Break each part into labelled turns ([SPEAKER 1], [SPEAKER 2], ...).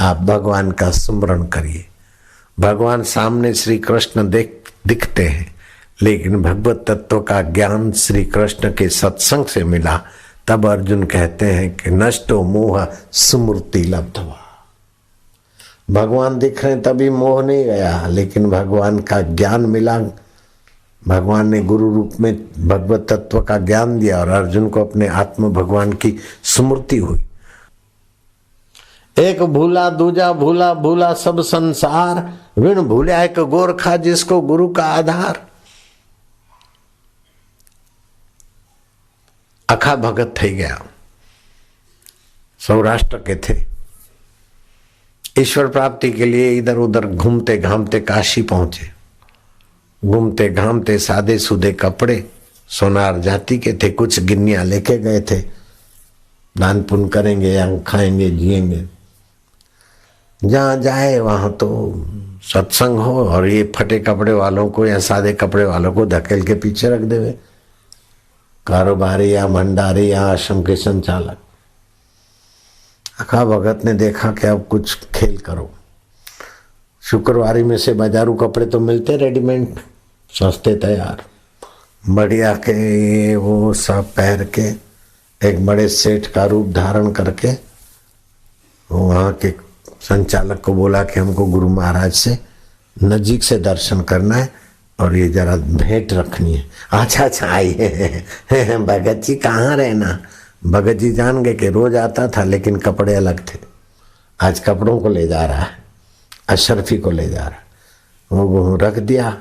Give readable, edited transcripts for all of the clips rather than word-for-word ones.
[SPEAKER 1] आप भगवान का सुमरण करिए। भगवान सामने श्री कृष्ण दिखते हैं, लेकिन भगवत तत्व का ज्ञान श्री कृष्ण के सत्संग से मिला। तब अर्जुन कहते हैं कि नष्टो मोह सुमूर्ति लब्धवा। भगवान दिख रहे तभी मोह नहीं गया, लेकिन भगवान का ज्ञान मिला। भगवान ने गुरु रूप में भगवत तत्व का ज्ञान दिया और अर्जुन को अपने आत्म भगवान की स्मृति हुई। एक भूला दूजा भूला, भूला सब संसार, विण भूला एक गोरखा जिसको गुरु का आधार। अखा भगत थई गया, सौराष्ट्र के थे। ईश्वर प्राप्ति के लिए इधर उधर घूमते घामते काशी पहुंचे। घूमते घामते सादे सुदे कपड़े, सोनार जाति के थे, कुछ गिन्नियां लेके गए थे, दान पुण्य करेंगे या खाएंगे जिएंगे। जहां जाए वहां तो सत्संग हो और ये फटे कपड़े वालों को या सादे कपड़े वालों को धकेल के पीछे रख देवे, कारोबारी या भंडारी या आश्रम के संचालक। अखा भगत ने देखा कि अब कुछ खेल करो। शुक्रवारी में से बाजारू कपड़े तो मिलते रेडीमेड, सस्ते तैयार, बढ़िया के वो सब पहन के एक बड़े सेठ का रूप धारण करके वहाँ के संचालक को बोला कि हमको गुरु महाराज से नजीक से दर्शन करना है और ये जरा भेंट रखनी है। अच्छा आइए। भगत जी कहाँ रहना? भगत जी जान गए कि रोज आता था लेकिन कपड़े अलग थे, आज कपड़ों को ले जा रहा है, अशरफी को ले जा रहा है। वो रख दिया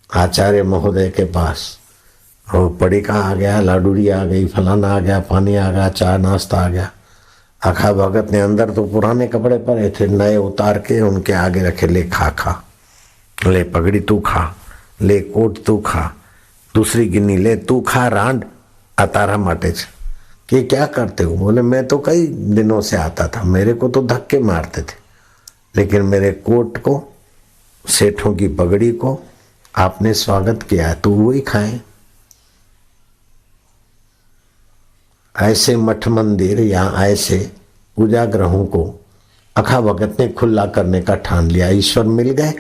[SPEAKER 1] आचार्य महोदय के पास। और पड़िका आ गया, लाडूरी आ गई, फलाना आ गया, पानी आ गया, चाय नाश्ता आ गया। अखा भगत ने अंदर तो पुराने कपड़े पहने थे, नए उतार के उनके आगे रखे, ले खा, ले पगड़ी तू खा, ले कोट तू खा, दूसरी गिन्नी ले तू खा, रांड अतारा माटे कि क्या करते हो? बोले मैं तो कई दिनों से आता था, मेरे को तो धक्के मारते थे, लेकिन मेरे कोट को, सेठों की पगड़ी को आपने स्वागत किया है, तो वही खाए। ऐसे मठ मंदिर या ऐसे पूजागृहों को अखा भगत ने खुला करने का ठान लिया। ईश्वर मिल गए।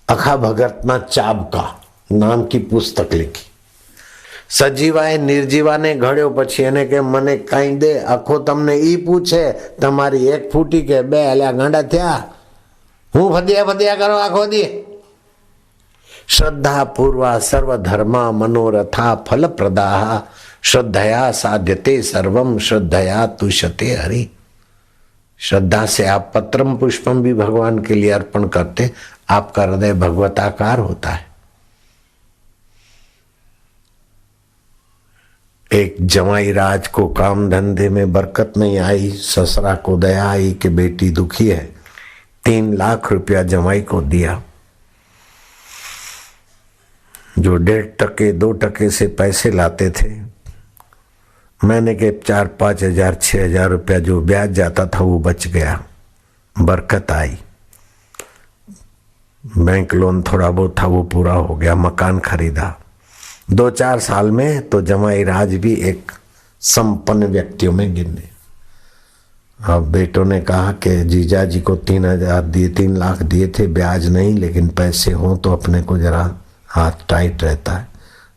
[SPEAKER 1] अखा भगत ना चाबका नाम की पुस्तक लिखी। सजीवाए निर्जीवा ने घड़्यो પછી એને કે મને કાઈ દે, આખો તમને ઈ પૂછે તમારી એક ફૂટી કે બે અલ્યા ગાંડા થયા, હું ફદિયા ફદિયા કરો આખો દી। श्रद्धा पूर्वा सर्वधर्मा मनोरथा फलप्रदा, श्रद्धया साध्यते सर्वम श्रद्धया तुष्यते हरि। श्रद्धा से आप पत्रम पुष्पम भी भगवान के लिए अर्पण करते, आपका हृदय भगवताकार होता है। एक जमाई राज को काम धंधे में बरकत नहीं आई, ससुरा को दया आई कि बेटी दुखी है, 3 लाख रुपया जमाई को दिया। जो 1.5 2 टके से पैसे लाते थे, मैंने के 4-5 हजार 6 हजार रुपया जो ब्याज जाता था वो बच गया, बरकत आई। बैंक लोन थोड़ा बहुत था वो पूरा हो गया, मकान खरीदा। 2-4 साल में तो जमाई राज भी एक संपन्न व्यक्तियों में गिने। अब बेटों ने कहा कि जीजा जी को 3 लाख दिए थे, ब्याज नहीं, लेकिन पैसे हों तो अपने को जरा हाथ टाइट रहता है।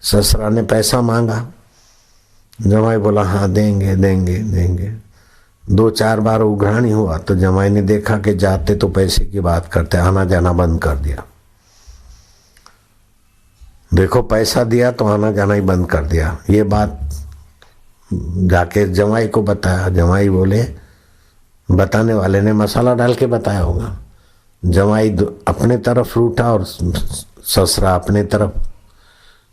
[SPEAKER 1] ससुरा ने पैसा मांगा, जमाई बोला हाँ देंगे देंगे देंगे। 2-4 बार उघरानी हुआ तो जमाई ने देखा कि जाते तो पैसे की बात करते, आना जाना बंद कर दिया। देखो पैसा दिया तो आना जाना ही बंद कर दिया। ये बात जाके जमाई को बताया, जमाई बोले, बताने वाले ने मसाला डाल के बताया होगा। जमाई अपने तरफ रूठा और ससुरा अपने तरफ,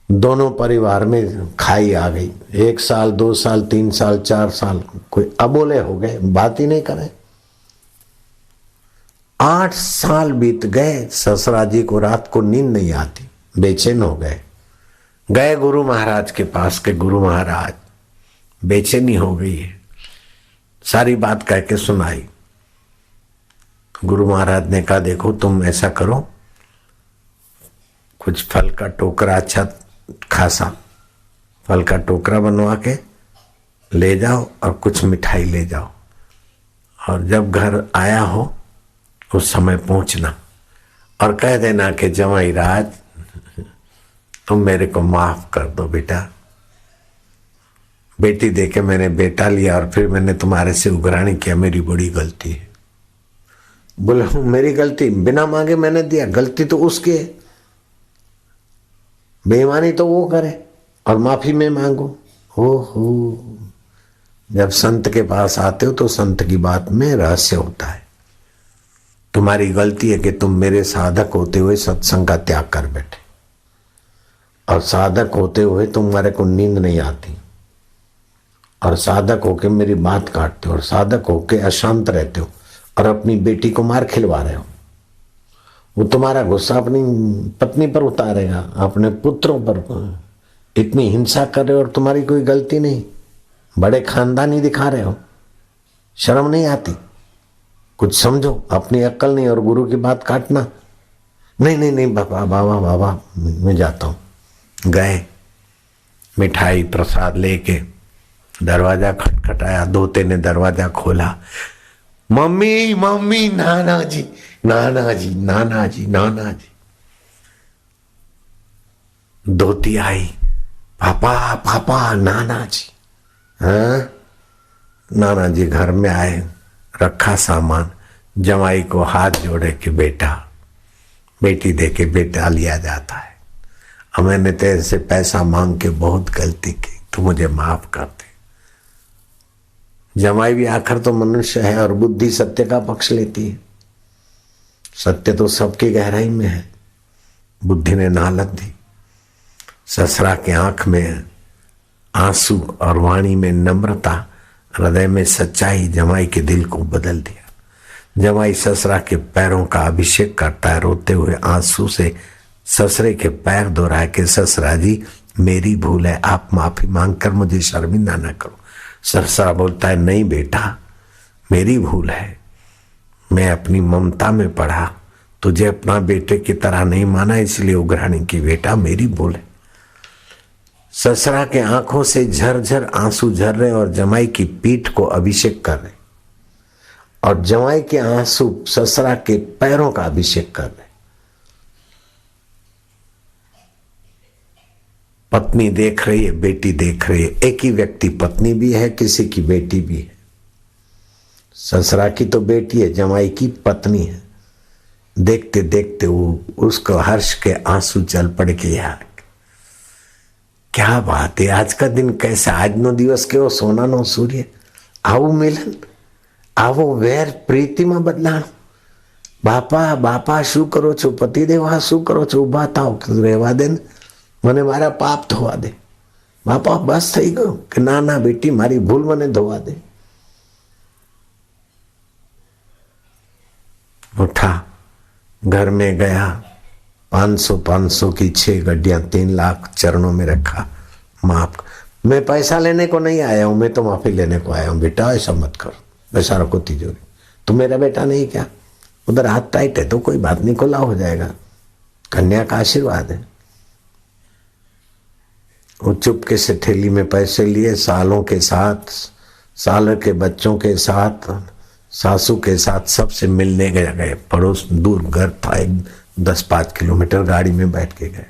[SPEAKER 1] दोनों परिवार में खाई आ गई। 1 साल 2 साल 3 साल 4 साल कोई अबोले हो गए, बात ही नहीं करे। 8 साल बीत गए, ससुरा जी को रात को नींद नहीं आती, बेचैन हो गए। गए गुरु महाराज के पास के गुरु महाराज बेचैनी हो गई है, सारी बात कह के सुनाई। गुरु महाराज ने कहा देखो तुम ऐसा करो, कुछ फल का टोकरा, अच्छा खासा फल का टोकरा बनवा के ले जाओ और कुछ मिठाई ले जाओ और जब घर आया हो उस समय पहुंचना और कह देना कि जमाई राज तुम मेरे को माफ कर दो बेटा, बेटी देके मैंने बेटा लिया और फिर मैंने तुम्हारे से उगराणी किया, मेरी बड़ी गलती है। बोले मेरी गलती? बिना मांगे मैंने दिया, गलती तो उसकी है, बेईमानी तो वो करे और माफी में मांगो। हो जब संत के पास आते हो तो संत की बात में रहस्य होता है। तुम्हारी गलती है कि तुम मेरे साधक होते हुए सत्संग का त्याग कर बैठे, और साधक होते हुए तुम्हारे को नींद नहीं आती, और साधक होके मेरी बात काटते हो, और साधक होके अशांत रहते हो, और अपनी बेटी को मार खिलवा रहे हो। वो तुम्हारा गुस्सा अपनी पत्नी पर उतारेगा, अपने पुत्रों पर। इतनी हिंसा कर रहे हो और तुम्हारी कोई गलती नहीं, बड़े खानदानी दिखा रहे हो, शर्म नहीं आती? कुछ समझो, अपनी अक्ल नहीं और गुरु की बात काटना। नहीं नहीं नहीं बाबा बाबा बाबा मैं जाता हूं। गए, मिठाई प्रसाद लेके दरवाजा खटखटाया, दोते ने दरवाजा खोला, मम्मी मम्मी, नाना जी नाना जी नाना जी नाना जी। दोती आई, पापा पापा नाना जी। हाँ, नाना जी घर में आए, रखा सामान, जमाई को हाथ जोड़े कि बेटा, बेटी देके बेटा लिया जाता है, और मैंने तेरे से पैसा मांग के बहुत गलती की, तू मुझे माफ कर दे। जमाई भी आखिर तो मनुष्य है और बुद्धि सत्य का पक्ष लेती है। सत्य तो सबकी गहराई में है, बुद्धि ने नालक दी। ससुरा के आंख में आंसू और वाणी में नम्रता, हृदय में सच्चाई जमाई के दिल को बदल दिया। जमाई ससुरा के पैरों का अभिषेक करता है, रोते हुए आंसू से ससुरे के पैर दोहराए कि ससुरा जी मेरी भूल है, आप माफी मांगकर मुझे शर्मिंदा न करो। ससुरा बोलता है नहीं बेटा मेरी भूल है, मैं अपनी ममता में पड़ा, तुझे अपना बेटे की तरह नहीं माना, इसलिए उगराणी की, बेटा मेरी भूल है। ससुरा के आंखों से झरझर आंसू झर रहे और जमाई की पीठ को अभिषेक कर रहे, और जमाई के आंसू ससुरा के पैरों का अभिषेक कर रहे। पत्नी देख रही है, बेटी देख रही है, एक ही व्यक्ति पत्नी भी है, किसी की बेटी भी है। ससुरा की तो बेटी है, जमाई की पत्नी है। देखते देखते वो उसको हर्ष के आंसू चल पड़े कि यार क्या बात है, आज का दिन कैसा, आज नो दिवस केવો સોનાનો સૂર્ય, આવું મિલન, આવો વેર પ્રીતિમાં બદલાણ। બાપા બાપા શું કરો છો, પતિદેવ હા શું કરો છો, ઊભા થાઓ, રહેવા દે ને, મને મારા પાપ ધોવા દે। બાપા બસ થઈ ગયું કે ના ના બેટી મારી ભૂલ મને ધોવા દે। उठा, घर में गया, 500 की 6 गड्डियां 3 लाख चरणों में रखा, माफ। मैं पैसा लेने को नहीं आया हूं, मैं तो माफी लेने को आया हूं, बेटा ऐसा मत कर, बेचारा को तिजोरी, तू मेरा बेटा नहीं क्या? उधर हाथ टाइट है तो कोई बात नहीं, खुला हो जाएगा, कन्या का आशीर्वाद है। वो चुपके से थैली में पैसे लिए, सालों के साथ, साल के बच्चों के साथ, सासू के साथ सबसे मिलने गए। पड़ोस दूर घर था, 10-5 किलोमीटर, गाड़ी में बैठ के गए।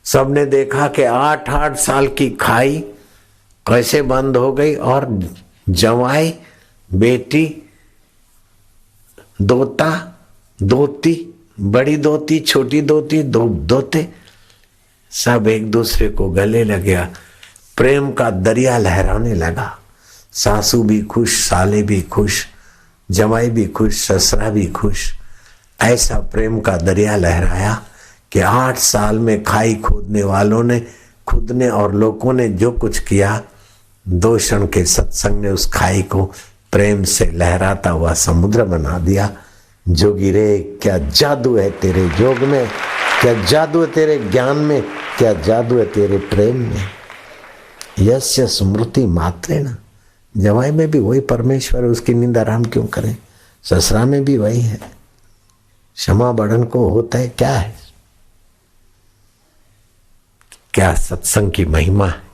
[SPEAKER 1] सबने देखा कि 8-8 साल की खाई कैसे बंद हो गई, और जवाई, बेटी, दोता, दोती, बड़ी दोती, छोटी दोती, दोते, सब एक दूसरे को गले लग गया। प्रेम का दरिया लहराने लगा। सासू भी खुश, साले भी खुश, जमाई भी खुश, ससुरा भी खुश। ऐसा प्रेम का दरिया लहराया कि 8 साल में खाई खोदने वालों ने, खुद ने और लोगों ने जो कुछ किया, 2 क्षण के सत्संग ने उस खाई को प्रेम से लहराता हुआ समुद्र बना दिया। जोगी रे क्या जादू है तेरे जोग में, क्या जादू है तेरे ज्ञान में, क्या जादू है तेरे प्रेम में। यस्य स्मृति मात्रेण, जवाई में भी वही परमेश्वर है, उसकी निंदा आराम क्यों करें। ससुरा में भी वही है। क्षमा बढ़न को होता है क्या है, क्या सत्संग की महिमा है।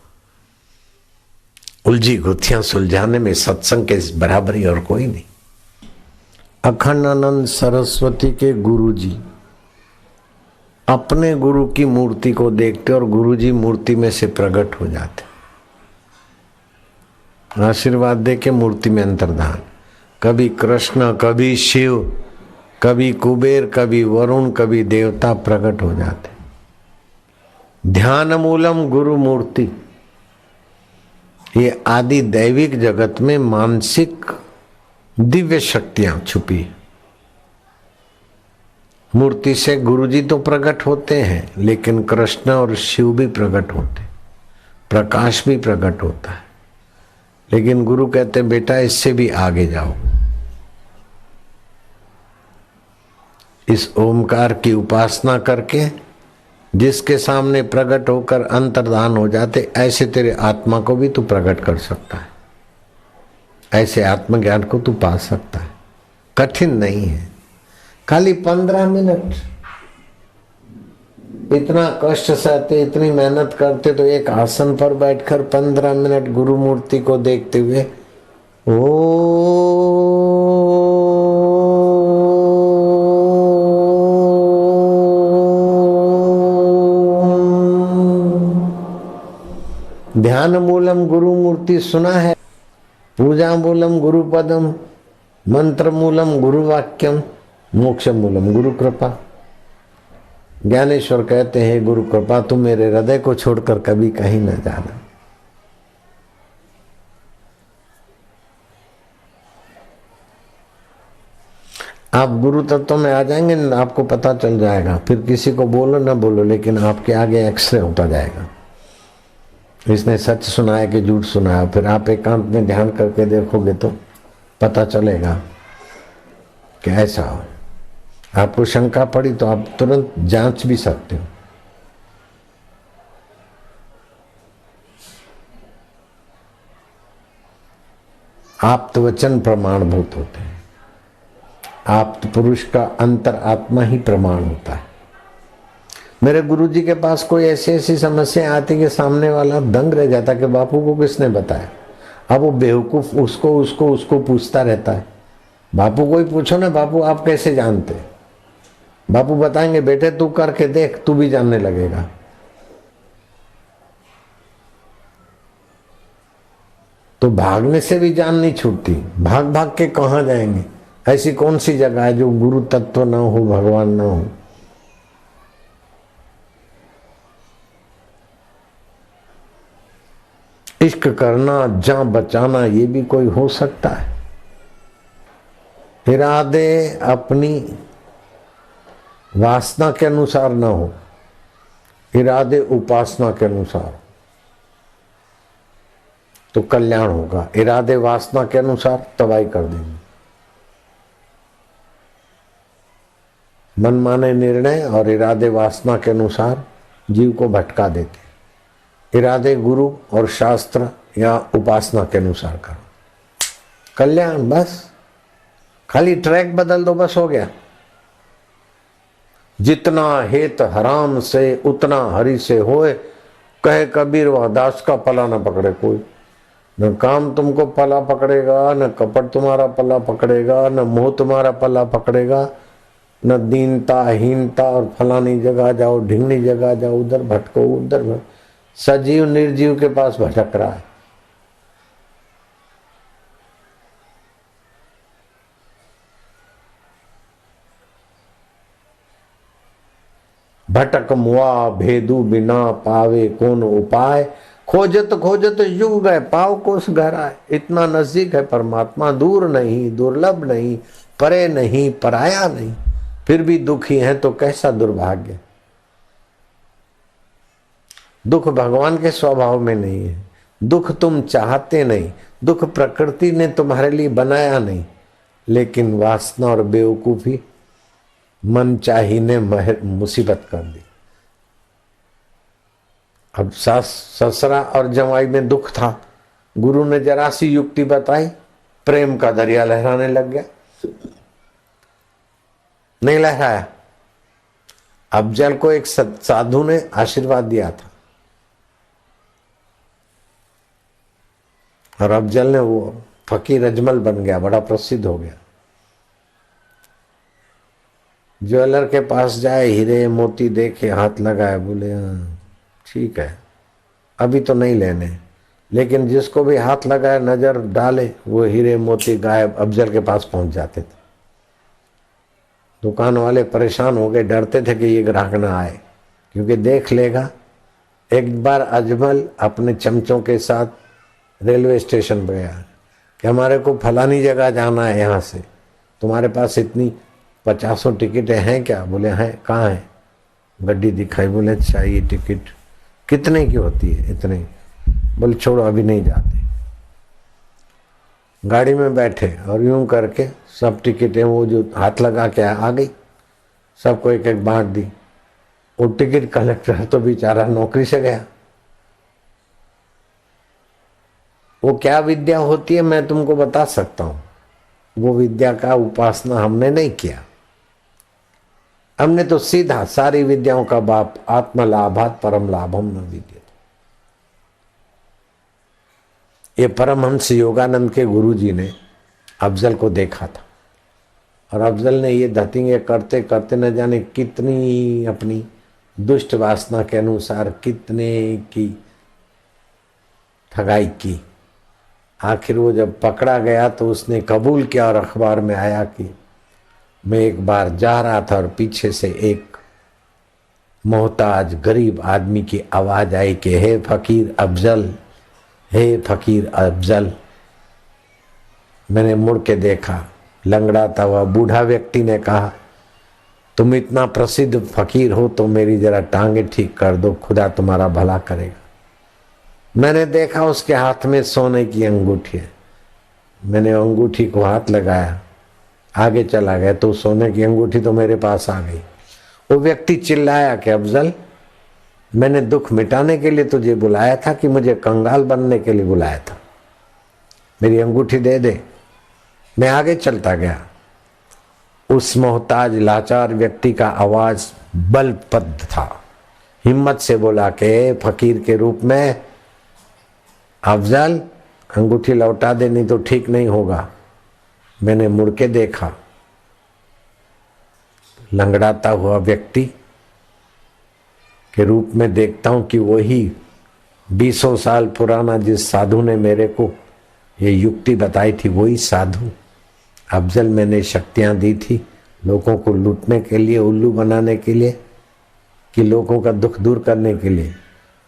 [SPEAKER 1] उलझी गुत्थियां सुलझाने में सत्संग के बराबरी और कोई नहीं। अखंडानंद सरस्वती के गुरुजी अपने गुरु की मूर्ति को देखते और गुरुजी मूर्ति में से प्रकट हो जाते, आशीर्वाद दे के मूर्ति में अंतर्धान। कभी कृष्ण, कभी शिव, कभी कुबेर, कभी वरुण, कभी देवता प्रकट हो जाते। ध्यान मूलम गुरु मूर्ति, ये आदि दैविक जगत में मानसिक दिव्य शक्तियां छुपी। मूर्ति से गुरुजी तो प्रकट होते हैं, लेकिन कृष्ण और शिव भी प्रकट होते, प्रकाश भी प्रकट होता है। लेकिन गुरु कहते हैं बेटा इससे भी आगे जाओ, इस ओमकार की उपासना करके जिसके सामने प्रकट होकर अंतर्धान हो जाते, ऐसे तेरे आत्मा को भी तू प्रकट कर सकता है, ऐसे आत्मज्ञान को तू पा सकता है। कठिन नहीं है, खाली 15 मिनट इतना कष्ट सहते, इतनी मेहनत करते, तो एक आसन पर बैठकर 15 मिनट गुरु मूर्ति को देखते हुए ध्यान मूलम गुरु मूर्ति सुना है, पूजा मूलम गुरु पदम, मंत्र मूलम गुरु वाक्यम, मोक्ष मूलम गुरु कृपा। ज्ञानेश्वर कहते हैं गुरु कृपा तुम मेरे हृदय को छोड़कर कभी कहीं न जाना। आप गुरु तत्व में आ जाएंगे, आपको पता चल जाएगा। फिर किसी को बोलो ना बोलो, लेकिन आपके आगे एक्सरे होता जाएगा, इसने सच सुनाया कि झूठ सुनाया। फिर आप एकांत में ध्यान करके देखोगे तो पता चलेगा कि ऐसा हो। आपको शंका पड़ी तो आप तुरंत जांच भी सकते हो। आप्त वचन प्रमाणभूत होते हैं, आप्त पुरुष का अंतर आत्मा ही प्रमाण होता है। मेरे गुरुजी के पास कोई ऐसी ऐसी समस्या आती कि सामने वाला दंग रह जाता कि बापू को किसने बताया। अब वो बेवकूफ उसको पूछता रहता है। बापू को ही पूछो ना, बापू आप कैसे जानते? बापू बताएंगे बेटे तू करके देख, तू भी जानने लगेगा। तो भागने से भी जान नहीं छूटती, भाग भाग के कहां जाएंगे? ऐसी कौन सी जगह है जो गुरु तत्व ना हो, भगवान ना हो? इश्क करना, जान बचाना, ये भी कोई हो सकता है? इरादे अपनी वासना के अनुसार ना हो, इरादे उपासना के अनुसार तो कल्याण होगा। इरादे वासना के अनुसार तबाही कर देंगे। मनमाने निर्णय और इरादे वासना के अनुसार जीव को भटका देते। इरादे गुरु और शास्त्र या उपासना के अनुसार करो, कल्याण। बस खाली ट्रैक बदल दो, बस हो गया। जितना हेत हराम से उतना हरि से होए, कहे कबीर वह दास का पला न पकड़े कोई। न काम तुमको पला पकड़ेगा, न कपट तुम्हारा पला पकड़ेगा, न मोह तुम्हारा पला पकड़ेगा, न दीनता हीनता और फलानी जगह जाओ, ढिंगनी जगह जाओ, उधर भटको उधर भटको। सजीव निर्जीव के पास भटक रहा है। भटक मुआ भेदू बिना पावे कौन उपाय, खोजत खोजत युग गए पाव कोस गहराए। इतना नजदीक है परमात्मा, दूर नहीं, दुर्लभ नहीं, परे नहीं, पराया नहीं, फिर भी दुखी है तो कैसा दुर्भाग्य। दुख भगवान के स्वभाव में नहीं है, दुख तुम चाहते नहीं, दुख प्रकृति ने तुम्हारे लिए बनाया नहीं, लेकिन वासना और बेवकूफी मन चाही ने मुसीबत कर दी। अब सास ससुरा और जमाई में दुख था, गुरु ने जरा सी युक्ति बताई, प्रेम का दरिया लहराने लग गया। नहीं लहराया। अफजल को एक साधु ने आशीर्वाद दिया था और अफजल ने वो फकीर अजमल बन गया, बड़ा प्रसिद्ध हो गया। ज्वेलर के पास जाए, हीरे मोती देखे, हाथ लगाए, बोले हाँ ठीक है अभी तो नहीं लेने, लेकिन जिसको भी हाथ लगाए नजर डाले वो हीरे मोती गायब, अफजल के पास पहुंच जाते थे। दुकान वाले परेशान हो गए, डरते थे कि ये ग्राहक ना आए क्योंकि देख लेगा। एक बार अजमल अपने चमचों के साथ रेलवे स्टेशन पर गया कि हमारे को फलानी जगह जाना है, यहाँ से तुम्हारे पास इतनी 50 टिकटें हैं क्या? बोले हैं। कहाँ है? गड्डी दिखाई। बोले अच्छा ये टिकट कितने की होती है? इतने। बोले छोड़ो अभी नहीं जाते। गाड़ी में बैठे और यूं करके सब टिकटें वो जो हाथ लगा के आ गई, सबको एक एक बांट दी। वो टिकट कलेक्टर तो बेचारा नौकरी से गया। वो क्या विद्या होती है मैं तुमको बता सकता हूं। वो विद्या का उपासना हमने नहीं किया, हमने तो सीधा सारी विद्याओं का बाप आत्मलाभात परम लाभम न विद्यते। ये परमहंस योगानंद के गुरुजी ने अफजल को देखा था और अफजल ने ये धतिंगे करते करते न जाने कितनी अपनी दुष्ट वासना के अनुसार कितने की ठगाई की। आखिर वो जब पकड़ा गया तो उसने कबूल किया और अखबार में आया कि मैं एक बार जा रहा था और पीछे से एक मोहताज गरीब आदमी की आवाज आई कि हे फकीर अफजल, हे फकीर अफजल। मैंने मुड़ के देखा, लंगड़ाता हुआ बूढ़ा व्यक्ति ने कहा तुम इतना प्रसिद्ध फकीर हो तो मेरी जरा टांगे ठीक कर दो, खुदा तुम्हारा भला करेगा। मैंने देखा उसके हाथ में सोने की अंगूठी है। मैंने अंगूठी को हाथ लगाया, आगे चला गया तो सोने की अंगूठी तो मेरे पास आ गई। वो व्यक्ति चिल्लाया कि अफजल मैंने दुख मिटाने के लिए तुझे बुलाया था कि मुझे कंगाल बनने के लिए बुलाया था? मेरी अंगूठी दे दे। मैं आगे चलता गया। उस मोहताज लाचार व्यक्ति का आवाज बलपद था, हिम्मत से बोला कि फकीर के रूप में अफजल अंगूठी लौटा दे नहीं तो ठीक नहीं होगा। मैंने मुड़ के देखा, लंगड़ाता हुआ व्यक्ति के रूप में देखता हूं कि वही 20 साल पुराना जिस साधु ने मेरे को ये युक्ति बताई थी वही साधु अफजल। मैंने शक्तियां दी थी लोगों को लूटने के लिए, उल्लू बनाने के लिए, कि लोगों का दुख दूर करने के लिए।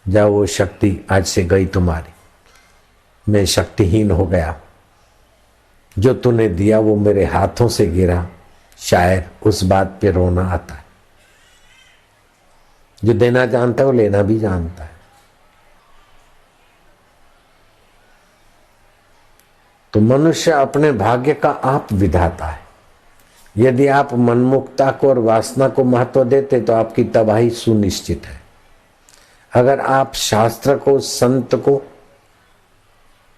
[SPEAKER 1] जाओ वो शक्ति आज से गई तुम्हारी, मैं शक्तिहीन हो गया। जो तूने दिया वो मेरे हाथों से गिरा। शायर उस बात पे रोना आता है। जो देना जानता है वो लेना भी जानता है। तो मनुष्य अपने भाग्य का आप विधाता है। यदि आप मनमुक्ता को और वासना को महत्व देते तो आपकी तबाही सुनिश्चित है। अगर आप शास्त्र को, संत को,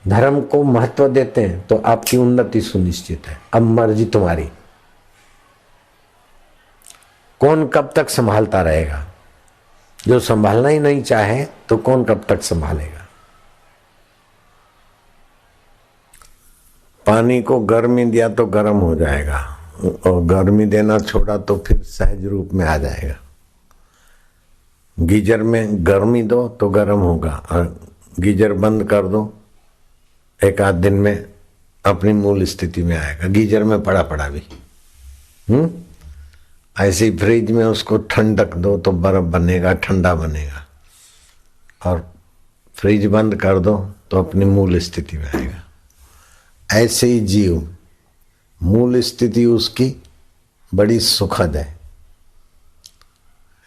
[SPEAKER 1] धर्म को महत्व देते हैं तो आपकी उन्नति सुनिश्चित है। अब मर्जी तुम्हारी, कौन कब तक संभालता रहेगा? जो संभालना ही नहीं चाहे तो कौन कब तक संभालेगा? पानी को गर्मी दिया तो गर्म हो जाएगा और गर्मी देना छोड़ा तो फिर सहज रूप में आ जाएगा। गीजर में गर्मी दो तो गर्म होगा और गीजर बंद कर दो एक आध दिन में अपनी मूल स्थिति में आएगा। गीजर में पड़ा पड़ा भी ऐसे ही फ्रिज में उसको ठंडक दो तो बर्फ बनेगा, ठंडा बनेगा, और फ्रिज बंद कर दो तो अपनी मूल स्थिति में आएगा। ऐसे ही जीव, मूल स्थिति उसकी बड़ी सुखद है,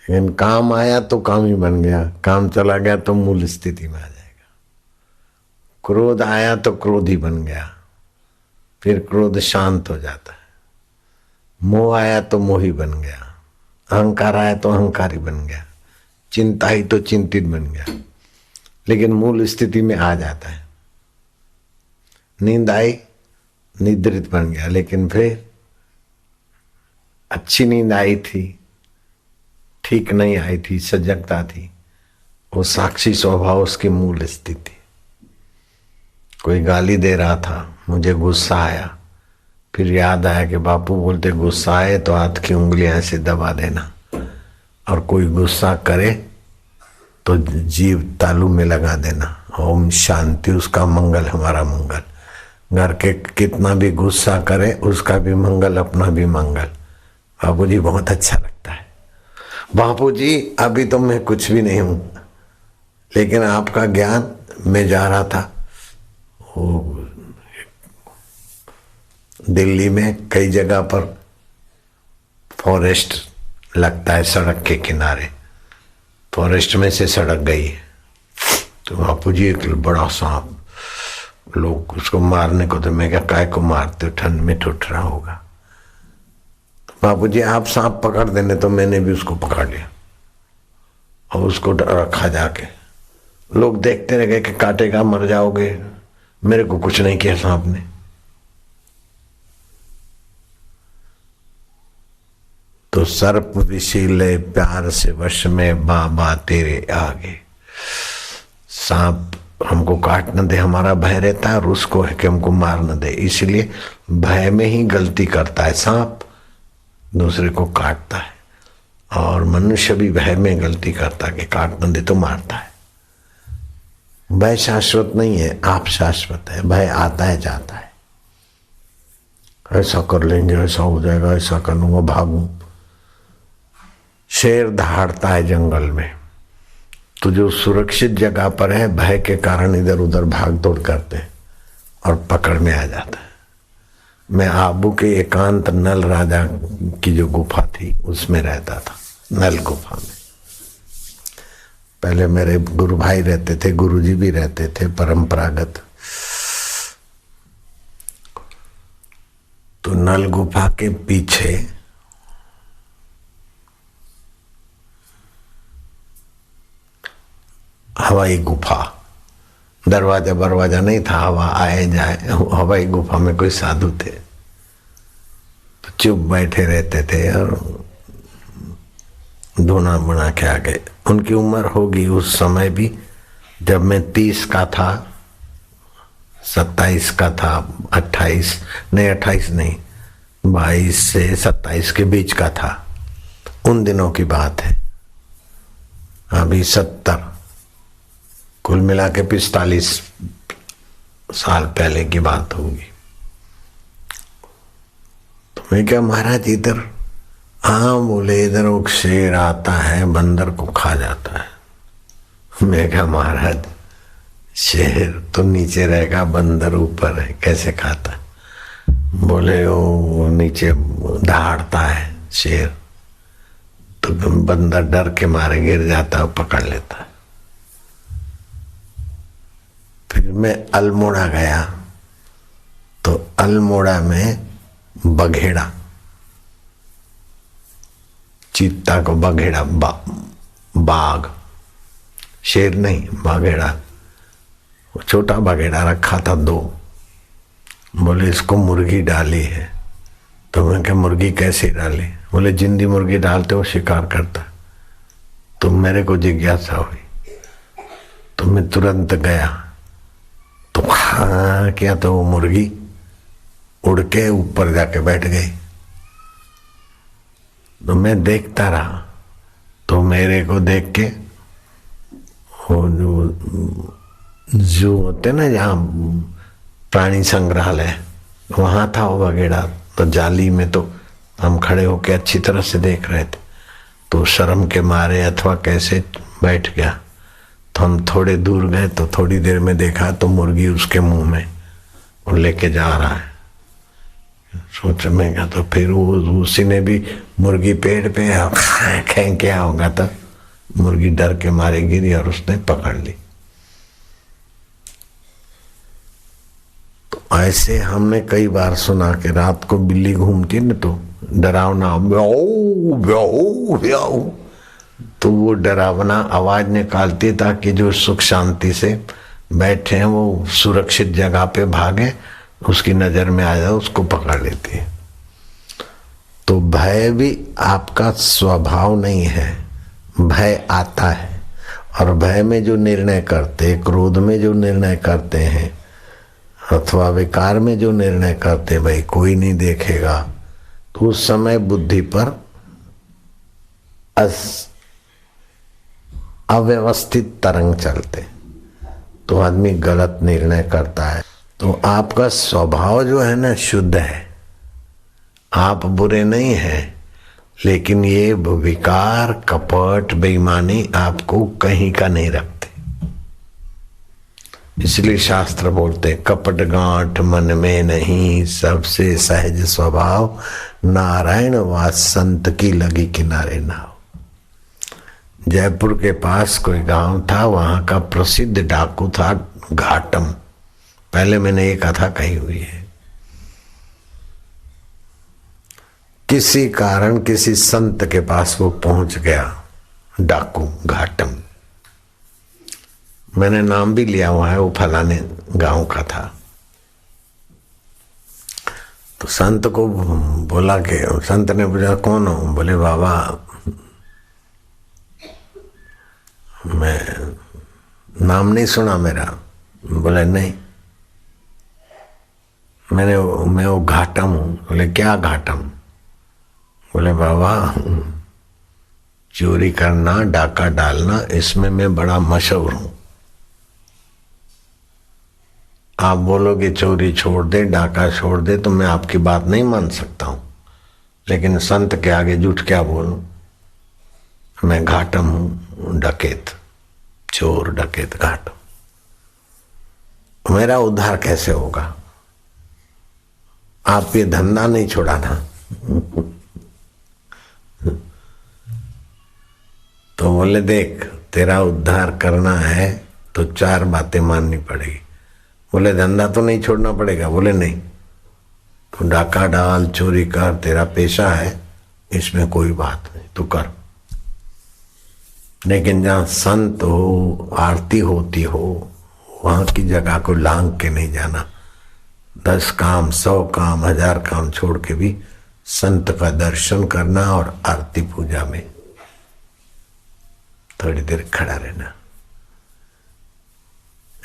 [SPEAKER 1] लेकिन काम आया तो काम ही बन गया, काम चला गया तो मूल स्थिति में आ जाएगा। क्रोध आया तो क्रोध ही बन गया, फिर क्रोध शांत हो जाता है। मोह आया तो मोही बन गया, अहंकार आया तो अहंकारी बन गया, चिंता ही तो चिंतित बन गया, लेकिन मूल स्थिति में आ जाता है। नींद आई, निद्रित बन गया, लेकिन फिर अच्छी नींद आई थी, ठीक नहीं आई थी, सजगता थी, वो साक्षी स्वभाव उसकी मूल स्थिति। कोई गाली दे रहा था, मुझे गुस्सा आया फिर याद आया कि बापू बोलते गुस्सा आए तो हाथ की उंगलियां ऐसे दबा देना, और कोई गुस्सा करे तो जीव तालू में लगा देना। ओम शांति, उसका मंगल हमारा मंगल। घर के कितना भी गुस्सा करे उसका भी मंगल, अपना भी मंगल। बापू जी बहुत अच्छा लगता है। बापू जी अभी तो मैं कुछ भी नहीं हूं, लेकिन आपका ज्ञान, मैं जा रहा था वो दिल्ली में कई जगह पर फॉरेस्ट लगता है सड़क के किनारे, फॉरेस्ट में से सड़क गई है, तो बापू जी एक बड़ा सांप, लोग उसको मारने को, तो मैं क्या काय को मारते हो, ठंड में ठुठ रहा होगा। बापू जी आप सांप पकड़ देने, तो मैंने भी उसको पकड़ लिया और उसको रखा जाके। लोग देखते रह गए कि काटेगा मर जाओगे, मेरे को कुछ नहीं किया सांप ने। तो सर्प विशीले प्यार से वश में बाबा तेरे आगे। सांप हमको काट न दे, हमारा भय रहता है, और उसको है कि हमको मार न दे, इसलिए भय में ही गलती करता है सांप, दूसरे को काटता है। और मनुष्य भी भय में गलती करता है कि काट न दे तो मारता है। भय शाश्वत नहीं है, आप शाश्वत है। भय आता है जाता है, ऐसा कर लेंगे, ऐसा हो जाएगा, ऐसा कर लूंगा, भागूं। शेर दहाड़ता है जंगल में, तो जो सुरक्षित जगह पर है भय के कारण इधर उधर भाग दौड़ करते हैं और पकड़ में आ जाता है। मैं आबू के एकांत नल राजा की जो गुफा थी उसमें रहता था, नल गुफा में। पहले मेरे गुरु भाई रहते थे, गुरुजी भी रहते थे परंपरागत। तो नल गुफा के पीछे हवाई गुफा, दरवाजा बरवाजा नहीं था, हवा आए जाए। हवाई गुफा में कोई साधु थे, तो चुप बैठे रहते थे और धुना बना के आ गए। उनकी उम्र होगी उस समय भी, जब मैं 30 का था, 27 का था, 28 नहीं 22 से 27 के बीच का था। उन दिनों की बात है, अभी 70, कुल मिला के 45 साल पहले की बात होगी। तो मैं क्या महाराज इधर, हाँ बोले इधर एक शेर आता है बंदर को खा जाता है। मैं क्या महाराज शेर तो नीचे रहेगा, बंदर ऊपर है, कैसे खाता है? बोले वो नीचे दहाड़ता है शेर, तो बंदर डर के मारे गिर जाता है, पकड़ लेता है। फिर मैं अल्मोड़ा गया, तो अल्मोड़ा में बघेड़ा, चीता को बघेड़ा, बाघ, शेर नहीं बघेड़ा, छोटा बघेड़ा रखा था 2। बोले इसको मुर्गी डाली है। तो मैं क्या मुर्गी कैसे डाली? बोले जिंदी मुर्गी डालते हो शिकार करता। तो मेरे को जिज्ञासा हुई, तो मैं तुरंत गया, तो हाँ क्या, तो वो मुर्गी उड़ के ऊपर जाके बैठ गई। तो मैं देखता रहा, तो मेरे को देख के वो जो होते ना जहाँ प्राणी संग्रहालय, वहां था वो बघेड़ा। तो जाली में तो हम खड़े होके अच्छी तरह से देख रहे थे, तो शर्म के मारे अथवा कैसे बैठ गया। तो हम थोड़े दूर गए, तो थोड़ी देर में देखा तो मुर्गी उसके मुंह में और लेके जा रहा है। सोच में क्या, तो फिर वो उसी ने भी मुर्गी पेड़ पे खें क्या होगा, तब मुर्गी डर के मारे गिरी और उसने पकड़ ली। तो ऐसे हमने कई बार सुना कि रात को बिल्ली घूमती न तो डरावना ब्याऊ ब्याऊ ब्याऊ, तो वो डरावना आवाज निकालती ताकि जो सुख शांति से बैठे हैं वो सुरक्षित जगह पे भागे, उसकी नजर में आ जाए, उसको पकड़ लेती है। तो भय भी आपका स्वभाव नहीं है, भय आता है। और भय में जो निर्णय करते, क्रोध में जो निर्णय करते हैं, अथवा विकार में जो निर्णय करते भाई कोई नहीं देखेगा, तो उस समय बुद्धि पर अव्यवस्थित तरंग चलते, तो आदमी गलत निर्णय करता है। तो आपका स्वभाव जो है ना शुद्ध है, आप बुरे नहीं हैं, लेकिन ये विकार कपट बेईमानी आपको कहीं का नहीं रखते। इसलिए शास्त्र बोलते कपट गांठ मन में नहीं, सबसे सहज स्वभाव नारायण व संत की लगी किनारे नाव। जयपुर के पास कोई गांव था, वहां का प्रसिद्ध डाकू था घाटम। पहले मैंने ये कथा कही हुई है। किसी कारण किसी संत के पास वो पहुंच गया, डाकू घाटम। मैंने नाम भी लिया हुआ है, वो फलाने गांव का था। तो संत को बोला कि संत ने पूछा कौन हो? बोले बाबा मैं नाम नहीं सुना मेरा। बोले नहीं, मैं वो घाटम हूं। बोले क्या घाटम? बोले बाबा चोरी करना डाका डालना इसमें मैं बड़ा मशहूर हूं। आप बोलोगे चोरी छोड़ दे डाका छोड़ दे तो मैं आपकी बात नहीं मान सकता हूं, लेकिन संत के आगे झूठ क्या बोलूं? मैं घाटम हूं, डकैत, चोर डकैत घाटम। मेरा उद्धार कैसे होगा? आप ये धंधा नहीं छोड़ाना। तो बोले देख तेरा उद्धार करना है तो 4 बातें माननी पड़ेगी। बोले धंधा तो नहीं छोड़ना पड़ेगा? बोले नहीं। तो डाका डाल चोरी कर, तेरा पेशा है, इसमें कोई बात नहीं, तू कर। लेकिन जहाँ संत हो, आरती होती हो, वहां की जगह को लांग के नहीं जाना। 10 काम 100 काम 1000 काम छोड़ के भी संत का दर्शन करना और आरती पूजा में थोड़ी देर खड़ा रहना।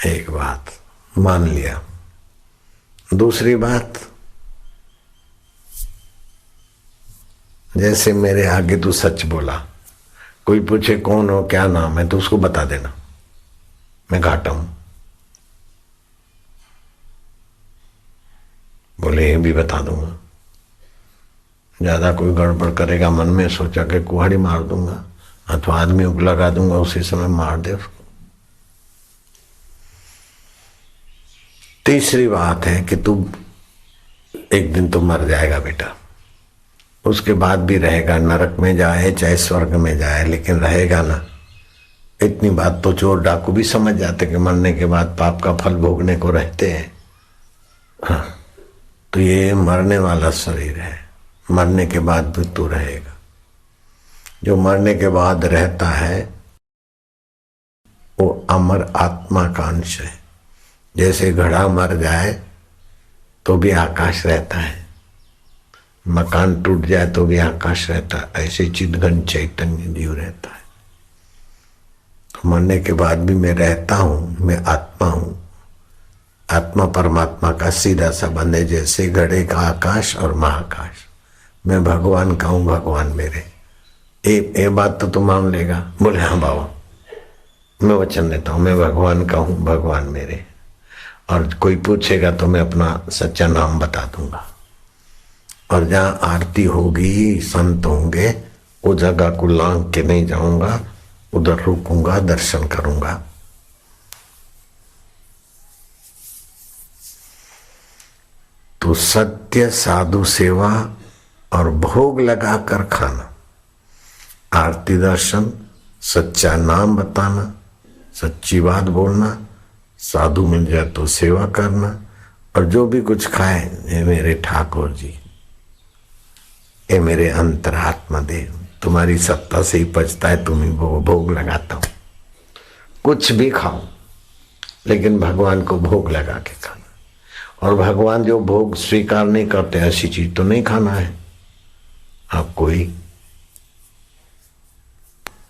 [SPEAKER 1] एक बात मान लिया। दूसरी बात, जैसे मेरे आगे तू सच बोला, कोई पूछे कौन हो क्या नाम है तो उसको बता देना मैं घाटा हूं। बोले ये भी बता दूंगा। ज्यादा कोई गड़बड़ करेगा मन में सोचा कि कुहाड़ी मार दूंगा अथवा आदमियों को लगा दूंगा, उसी समय मार दे उसको। तीसरी बात है कि तू एक दिन तो मर जाएगा बेटा, उसके बाद भी रहेगा, नरक में जाए चाहे स्वर्ग में जाए लेकिन रहेगा ना। इतनी बात तो चोर डाकू भी समझ जाते कि मरने के बाद पाप का फल भोगने को रहते हैं। हाँ, तो ये मरने वाला शरीर है, मरने के बाद भी तू रहेगा। जो मरने के बाद रहता है वो अमर आत्मा का अंश है। जैसे घड़ा मर जाए तो भी आकाश रहता है, मकान टूट जाए तो भी आकाश रहता है, ऐसे चिदघन चैतन्य जीव रहता है। तो मरने के बाद भी मैं रहता हूं, मैं आत्मा हूं। आत्मा परमात्मा का सीधा संबंध है, जैसे घड़े का आकाश और महाकाश। मैं भगवान का हूं, भगवान मेरे। ये बात तो तू मान लेगा? बोले हाँ बाबा मैं वचन देता हूं, मैं भगवान का हूं, भगवान मेरे। और कोई पूछेगा तो मैं अपना सच्चा नाम बता दूंगा। और जहां आरती होगी संत होंगे वो जगह को लांग के नहीं जाऊंगा, उधर रुकूंगा, दर्शन करूंगा। तो सत्य साधु सेवा और भोग लगाकर खाना, आरती दर्शन, सच्चा नाम बताना, सच्ची बात बोलना, साधु मिल जाए तो सेवा करना, और जो भी कुछ खाए ये मेरे ठाकुर जी, ये मेरे अंतरात्मा देव, तुम्हारी सत्ता से ही पचता है, तुम ही भोग लगाता हूं। कुछ भी खाओ लेकिन भगवान को भोग लगा के खाना। और भगवान जो भोग स्वीकार नहीं करते ऐसी चीज तो नहीं खाना है। आप कोई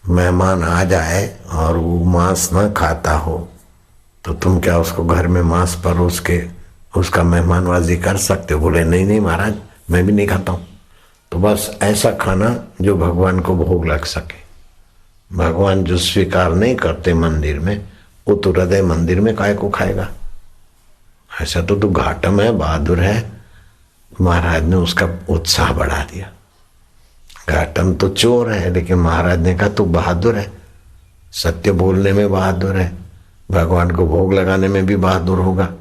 [SPEAKER 1] मेहमान आ जाए और वो मांस ना खाता हो तो तुम क्या उसको घर में मांस परोस के उसका मेहमानवाजी कर सकते हो? बोले नहीं नहीं महाराज, मैं भी नहीं खाता हूँ। तो बस ऐसा खाना जो भगवान को भोग लग सके। भगवान जो स्वीकार नहीं करते मंदिर में, वो तो हृदय मंदिर में काय को खाएगा? ऐसा तो तू घाटम है, बहादुर है। महाराज ने उसका उत्साह बढ़ा दिया। घाटम तो चोर है, लेकिन महाराज ने कहा तू बहादुर है, सत्य बोलने में बहादुर है, भगवान को भोग लगाने में भी बहादुर होगा।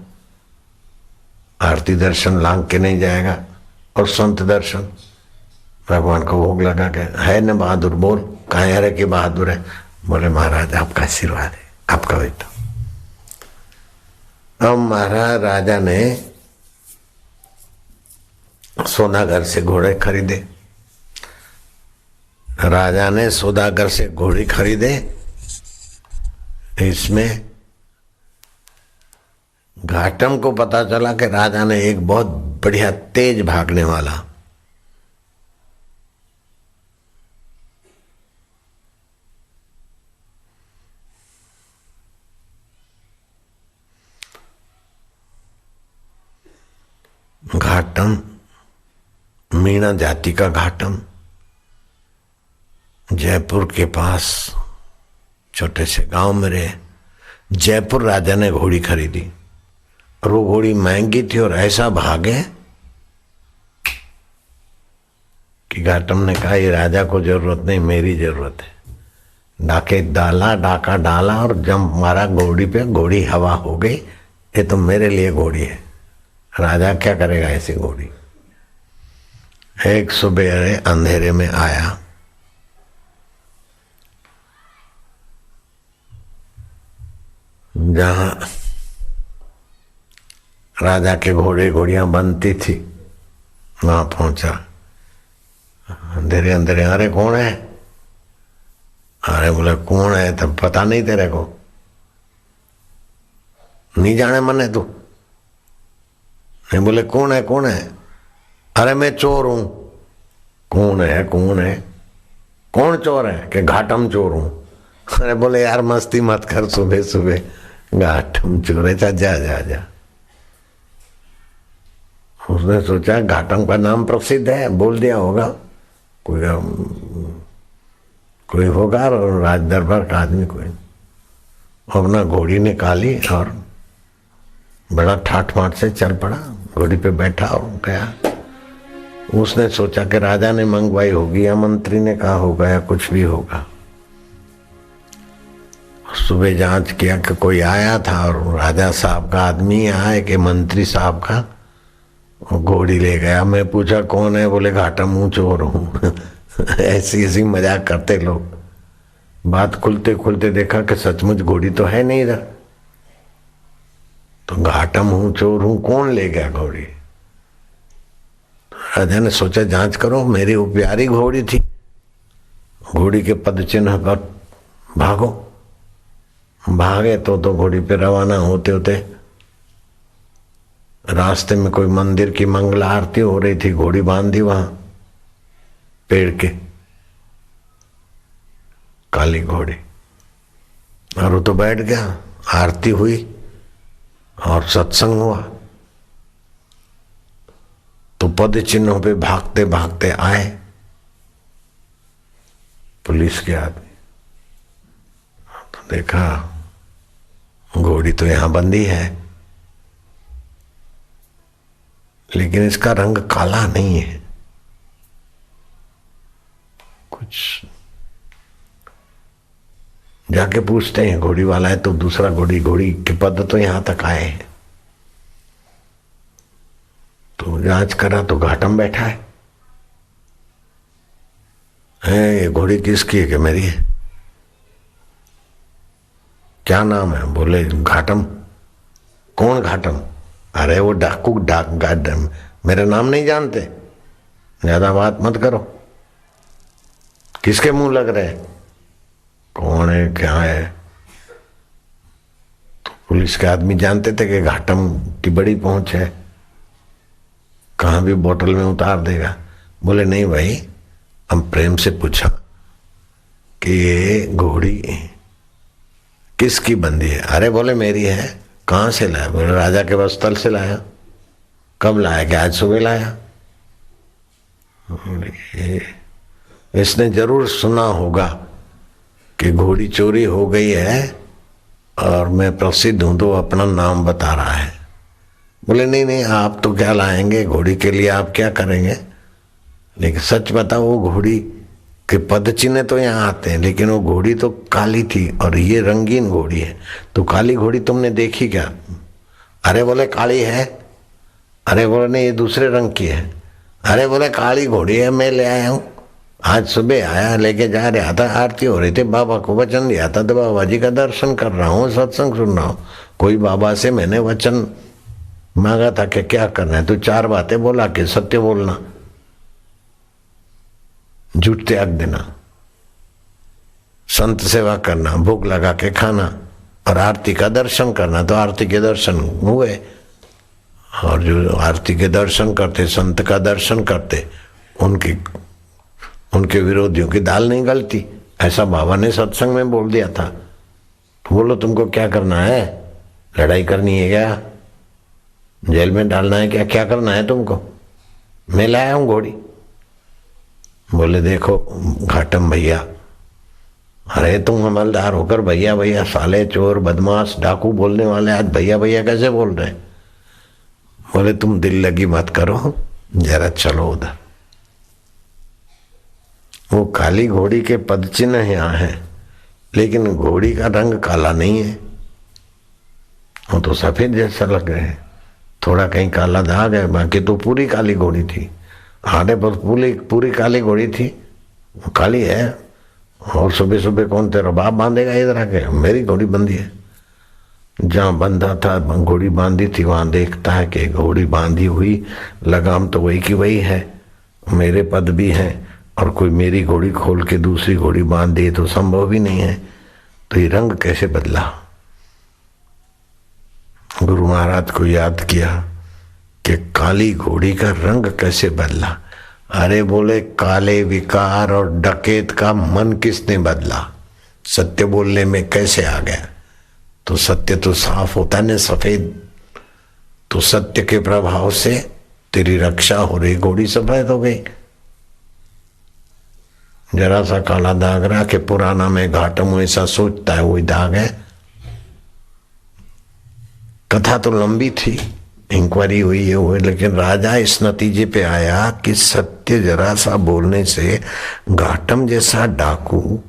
[SPEAKER 1] आरती दर्शन लांग के नहीं जाएगा और संत दर्शन, भगवान को भोग लगा के है न बहादुर। बोल कहाँ है कि बहादुर है? बोले महाराज आपका आशीर्वाद है, आपका बेटा। अब महाराज राजा ने सौदागर से घोड़े खरीदे। राजा ने सौदागर से घोड़ी खरीदे। इसमें घाटम को पता चला कि राजा ने एक बहुत बढ़िया तेज भागने वाला घाटम, मीणा जाति का घाटम, जयपुर के पास छोटे से गांव में रहे। जयपुर राजा ने घोड़ी खरीदी और वो घोड़ी महंगी थी और ऐसा भागे कि घाटम ने कहा ये राजा को जरूरत नहीं, मेरी जरूरत है। डाका डाला और जंप मारा घोड़ी पे, घोड़ी हवा हो गई। ये तो मेरे लिए घोड़ी है, राजा क्या करेगा ऐसी घोड़ी। एक सुबेरे अंधेरे में आया, जहां राजा के घोड़े घोड़ियां बनती थी वहां पहुंचा। अंधेरे अंधेरे, अरे कौन है? अरे बोले कौन है? तब पता नहीं तेरे को? नहीं जाने मने तू? नहीं। बोले कौन है कौन है? अरे मैं चोर हूं। कौन है कौन है? कौन चोर है? कि घाटम चोर हूं। अरे बोले यार मस्ती मत कर, सुबह सुबह घाटम चोर है, जा जा जा जा। उसने सोचा घाटम का नाम प्रसिद्ध है, बोल दिया होगा कोई होगा, और राज दरबार का आदमी कोई। अपना घोड़ी निकाली और बड़ा ठाठ माठ से चल पड़ा, घोड़ी पे बैठा और गया। उसने सोचा कि राजा ने मंगवाई होगी या मंत्री ने कहा होगा या कुछ भी होगा। सुबह जांच किया कि कोई आया था और राजा साहब का आदमी आया कि मंत्री साहब का, घोड़ी ले गया। मैं पूछा कौन है? बोले घाटम हूँ, चोर हूँ। ऐसी ऐसी मजाक करते लोग। बात खुलते खुलते देखा कि सचमुच घोड़ी तो है नहीं इधर। तो घाटम हूँ चोर हूँ, कौन ले गया घोड़ी? राजा ने सोचा जांच करो, मेरी वो प्यारी घोड़ी थी। घोड़ी के पद चिन्ह पर भागो। भागे तो घोड़ी पे रवाना होते होते रास्ते में कोई मंदिर की मंगला आरती हो रही थी, घोड़ी बांधी वहां पेड़ के, काली घोड़ी। और वो तो बैठ गया, आरती हुई और सत्संग हुआ। तो पद चिन्हों पे भागते भागते आए पुलिस के आदमी। तो देखा घोड़ी तो यहां बंदी है, लेकिन इसका रंग काला नहीं है। कुछ जाके पूछते हैं घोड़ी वाला है तो दूसरा घोड़ी के पद तो यहां तक आए हैं। तो जांच करा तो घाटम बैठा है। ये घोड़ी किसकी है? कि मेरी है। क्या नाम है? बोले घाटम। कौन घाटम? अरे वो डाकू मेरा नाम नहीं जानते, ज्यादा बात मत करो। किसके मुंह लग रहे? कौन है क्या है? तो पुलिस के आदमी जानते थे कि घाटम की बड़ी पहुंच है, कहां भी बोतल में उतार देगा। बोले नहीं भाई, हम प्रेम से पूछा कि ये घोड़ी किसकी बंदी है? अरे बोले मेरी है। कहां से लाया? बोले राजा के वस्तल से लाया। कब लाया? क्या आज सुबह लाया? इसने जरूर सुना होगा कि घोड़ी चोरी हो गई है और मैं प्रसिद्ध हूं तो अपना नाम बता रहा है। बोले नहीं नहीं, आप तो क्या लाएंगे, घोड़ी के लिए आप क्या करेंगे? लेकिन सच बताओ, वो घोड़ी के पद चिन्ह तो यहाँ आते हैं, लेकिन वो घोड़ी तो काली थी और ये रंगीन घोड़ी है। तो काली घोड़ी तुमने देखी क्या? अरे बोले काली है। अरे बोले नहीं, ये दूसरे रंग की है। अरे बोले काली घोड़ी है, मैं ले आया हूँ, आज सुबह आया, लेके जा रहा था, आरती हो रही थी, बाबा को वचन दिया था तो बाबा जी का दर्शन कर रहा हूँ, सत्संग सुन रहा हूँ। कोई बाबा से मैंने वचन मांगा था कि क्या करना है, तो 4 बातें बोला कि सत्य बोलना, झूठ त्याग देना, संत सेवा करना, भूख लगा के खाना और आरती का दर्शन करना। तो आरती के दर्शन हुए, और जो आरती के दर्शन करते, संत का दर्शन करते, उनके विरोधियों की दाल नहीं गलती। ऐसा बाबा ने सत्संग में बोल दिया था। बोलो तुमको क्या करना है? लड़ाई करनी है क्या? जेल में डालना है क्या? क्या करना है तुमको? मैं लाया हूं घोड़ी। बोले देखो घाटम भैया, अरे तुम अमलदार होकर भैया भैया, साले चोर बदमाश डाकू बोलने वाले आज भैया भैया कैसे बोल रहे? बोले तुम दिल लगी मत करो, जरा चलो उधर। वो काली घोड़ी के पद चिन्ह यहाँ है, लेकिन घोड़ी का रंग काला नहीं है, वो तो सफेद जैसा लग रहे हैं, थोड़ा कहीं काला दाग है, बाकी तो पूरी काली घोड़ी थी। आधे पर पूरी काली घोड़ी थी, काली है। और सुबह सुबह कौन तेरा बाप बांधेगा इधर आके? मेरी घोड़ी बंधी है। जहाँ बंधा था घोड़ी बांधी थी, वहां देखता है कि घोड़ी बांधी हुई, लगाम तो वही की वही है, मेरे पद भी हैं, और कोई मेरी घोड़ी खोल के दूसरी घोड़ी बांध दी तो संभव भी नहीं है। तो ये रंग कैसे बदला? गुरु महाराज को याद किया कि काली घोड़ी का रंग कैसे बदला। अरे बोले काले विकार और डकैत का मन किसने बदला? सत्य बोलने में कैसे आ गया? तो सत्य तो साफ होता है ना, सफेद। तो सत्य के प्रभाव से तेरी रक्षा हो रही, घोड़ी सफेद हो गई। जरा सा काला दाग रहा कि पुराना में घाटम ऐसा सोचता है, वही दाग है। कथा तो लंबी थी, इंक्वायरी हुई है हुई, लेकिन राजा इस नतीजे पे आया कि सत्य जरा सा बोलने से घाटम जैसा डाकू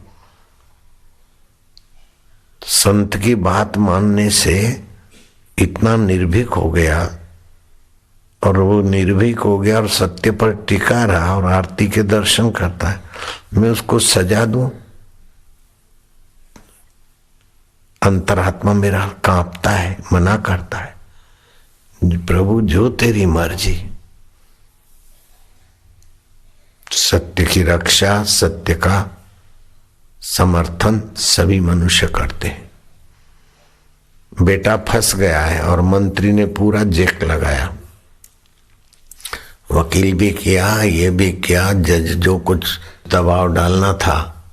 [SPEAKER 1] संत की बात मानने से इतना निर्भीक हो गया, और वो निर्भीक हो गया और सत्य पर टिका रहा और आरती के दर्शन करता है। मैं उसको सजा दूं? अंतरात्मा मेरा कांपता है, मना करता है, प्रभु जो तेरी मर्जी। सत्य की रक्षा, सत्य का समर्थन सभी मनुष्य करते हैं। बेटा फंस गया है और मंत्री ने पूरा जेक लगाया, वकील भी किया, ये भी किया, जज जो कुछ दबाव डालना था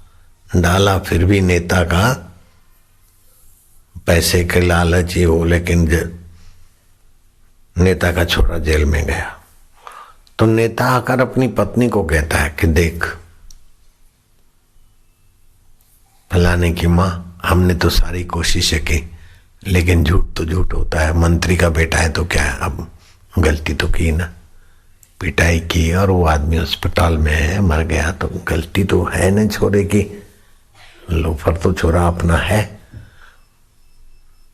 [SPEAKER 1] डाला, फिर भी नेता का पैसे के लालच ये हो, लेकिन नेता का छोरा जेल में गया। तो नेता आकर अपनी पत्नी को कहता है कि देख फलाने की माँ, हमने तो सारी कोशिशें की, लेकिन झूठ तो झूठ होता है। मंत्री का बेटा है तो क्या है, अब गलती तो की ना, पिटाई की और वो आदमी अस्पताल में है, मर गया, तो गलती तो है ना छोरे की, लोफर तो छोरा अपना है।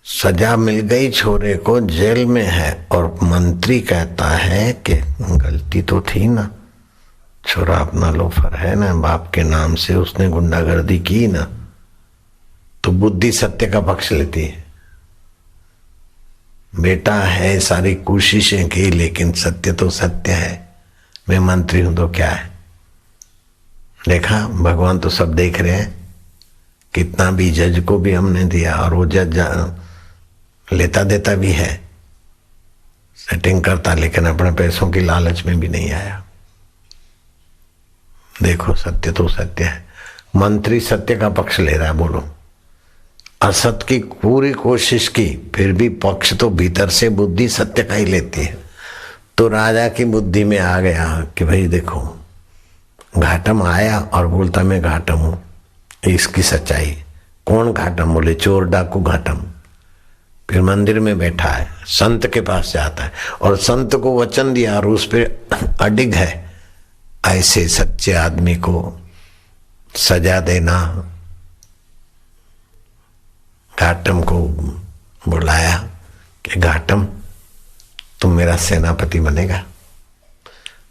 [SPEAKER 1] सजा मिल गई छोरे को, जेल में है, और मंत्री कहता है कि गलती तो थी ना, छोरा अपना लोफर है ना, बाप के नाम से उसने गुंडागर्दी की ना। तो बुद्धि सत्य का पक्ष लेती है। बेटा है, सारी कोशिशें की, लेकिन सत्य तो सत्य है। मैं मंत्री हूं तो क्या है, देखा भगवान तो सब देख रहे हैं। कितना भी जज को भी हमने दिया और वो जज लेता देता भी है, सेटिंग करता, लेकिन अपने पैसों की लालच में भी नहीं आया। देखो सत्य तो सत्य है। मंत्री सत्य का पक्ष ले रहा है, बोलो। असत की पूरी कोशिश की, फिर भी पक्ष तो भीतर से बुद्धि सत्य का ही लेती है। तो राजा की बुद्धि में आ गया कि भाई देखो, घाटम आया और बोलता मैं घाटम हूं, इसकी सच्चाई। कौन घाटम? बोले चोर डाकू घाटम। फिर मंदिर में बैठा है, संत के पास जाता है और संत को वचन दिया और उस पर अडिग है, ऐसे सच्चे आदमी को सजा देना। घाटम को बुलाया कि घाटम तुम मेरा सेनापति बनेगा।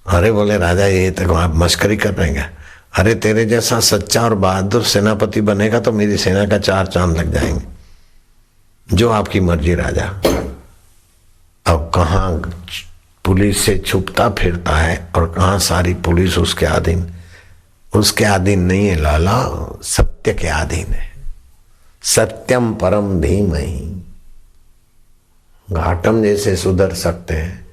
[SPEAKER 1] अरे बोले राजा ये तो आप मस्करी कर रहे हैं। अरे तेरे जैसा सच्चा और बहादुर सेनापति बनेगा तो मेरी सेना का 4 चांद लग जाएंगे। जो आपकी मर्जी राजा। अब कहाँ पुलिस से छुपता फिरता है और कहाँ सारी पुलिस उसके अधीन। उसके अधीन नहीं है लाला, सत्य के अधीन है। सत्यम परम धीमहि। घाटम जैसे सुधर सकते हैं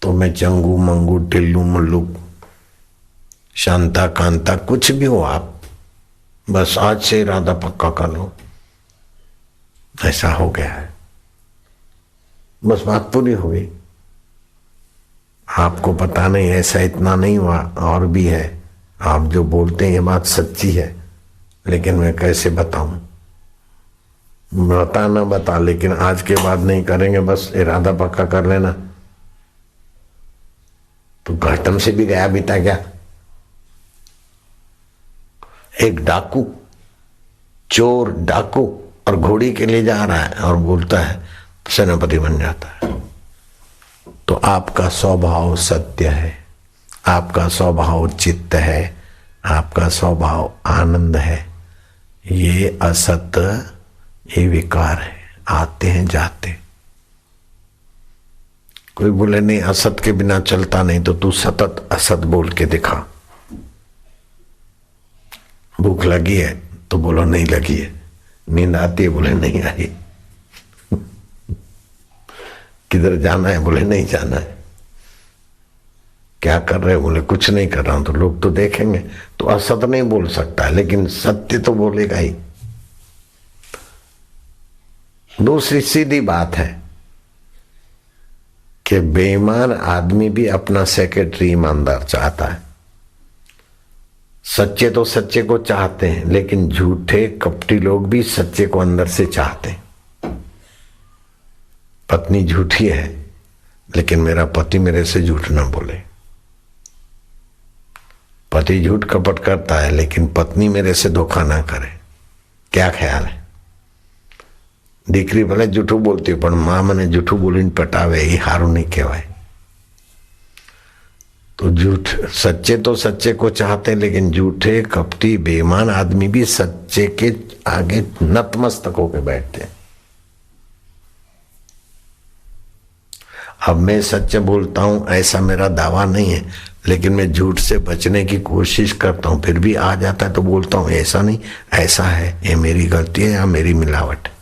[SPEAKER 1] तो मैं चंगू मंगू टिल्लू मुल्लू शांता कांता कुछ भी हो आप, बस आज से इरादा पक्का कर लो। ऐसा हो गया है, बस बात पूरी हो गई। आपको पता नहीं, ऐसा इतना नहीं हुआ, और भी है। आप जो बोलते हैं ये बात सच्ची है, लेकिन मैं कैसे बताऊं? बता ना बता, लेकिन आज के बाद नहीं करेंगे, बस इरादा पक्का कर लेना। तो घाटम से भी गया बीता क्या? एक डाकू, चोर डाकू और घोड़ी के लिए जा रहा है और बोलता है सेनापति बन जाता है। तो आपका स्वभाव सत्य है, आपका स्वभाव चित्त है, आपका स्वभाव आनंद है। ये असत, ये विकार है, आते हैं जाते। कोई बोले नहीं असत के बिना चलता नहीं, तो तू सतत असत बोल के दिखा। भूख लगी है तो बोलो नहीं लगी है, नींद आती है बोले नहीं आई, किधर जाना है बोले नहीं जाना है, क्या कर रहे हो बोले कुछ नहीं कर रहा हूं, तो लोग तो देखेंगे। तो असत नहीं बोल सकता है, लेकिन सत्य तो बोलेगा ही। दूसरी सीधी बात है कि बेईमान आदमी भी अपना सेक्रेटरी ईमानदार चाहता है। सच्चे तो सच्चे को चाहते हैं, लेकिन झूठे कपटी लोग भी सच्चे को अंदर से चाहते हैं। पत्नी झूठी है, लेकिन मेरा पति मेरे से झूठ ना बोले। पति झूठ कपट करता है, लेकिन पत्नी मेरे से धोखा ना करे। क्या ख्याल है? दीकरी भले जूठू बोलती है, पर मां मने जूठू बोलीने पटावे ये हारू नहीं कहवाय। तो झूठ, सच्चे तो सच्चे को चाहते, लेकिन झूठे कपटी बेईमान आदमी भी सच्चे के आगे नतमस्तक होकर बैठते हैं। अब मैं सच्चे बोलता हूं ऐसा मेरा दावा नहीं है, लेकिन मैं झूठ से बचने की कोशिश करता हूं, फिर भी आ जाता है तो बोलता हूं ऐसा नहीं, ऐसा है, ये मेरी गलती है या मेरी मिलावट है।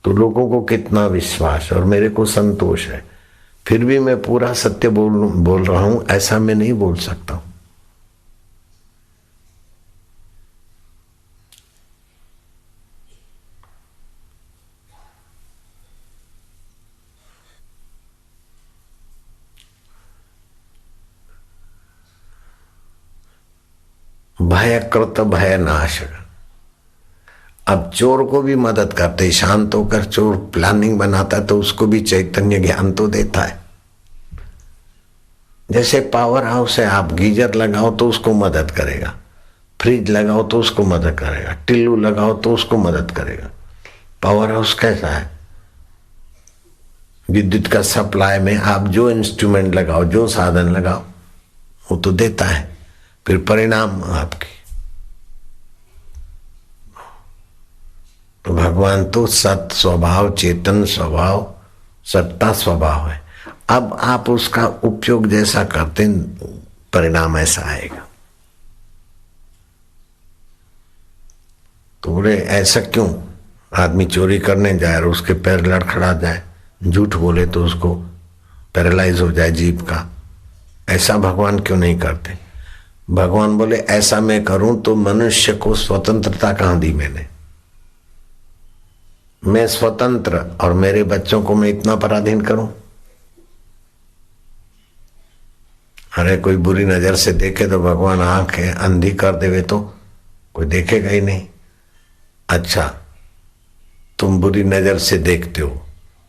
[SPEAKER 1] तो लोगों को कितना विश्वास और मेरे को संतोष है, फिर भी मैं पूरा सत्य बोल रहा हूं, ऐसा मैं नहीं बोल सकता हूं। भय कृत भय नाश। अब चोर को भी मदद करते, शांत होकर चोर प्लानिंग बनाता है तो उसको भी चैतन्य ज्ञान तो देता है। जैसे पावर हाउस है, आप गीजर लगाओ तो उसको मदद करेगा, फ्रिज लगाओ तो उसको मदद करेगा, टिल्लू लगाओ तो उसको मदद करेगा। पावर हाउस कैसा है? विद्युत का सप्लाई में आप जो इंस्ट्रूमेंट लगाओ, जो साधन लगाओ, वो तो देता है, फिर परिणाम आपकी। तो भगवान तो सत स्वभाव, चेतन स्वभाव, सत्ता स्वभाव है। अब आप उसका उपयोग जैसा करते हैं, परिणाम ऐसा आएगा। तो बोले ऐसा क्यों? आदमी चोरी करने जाए और उसके पैर लड़खड़ा जाए, झूठ बोले तो उसको पैरालाइज हो जाए जीभ का, ऐसा भगवान क्यों नहीं करते? भगवान बोले ऐसा मैं करूं तो मनुष्य को स्वतंत्रता कहां दी मैंने? मैं स्वतंत्र और मेरे बच्चों को मैं इतना पराधीन करूं? अरे कोई बुरी नजर से देखे तो भगवान आंखें अंधी कर देवे तो कोई देखेगा ही नहीं। अच्छा, तुम बुरी नजर से देखते हो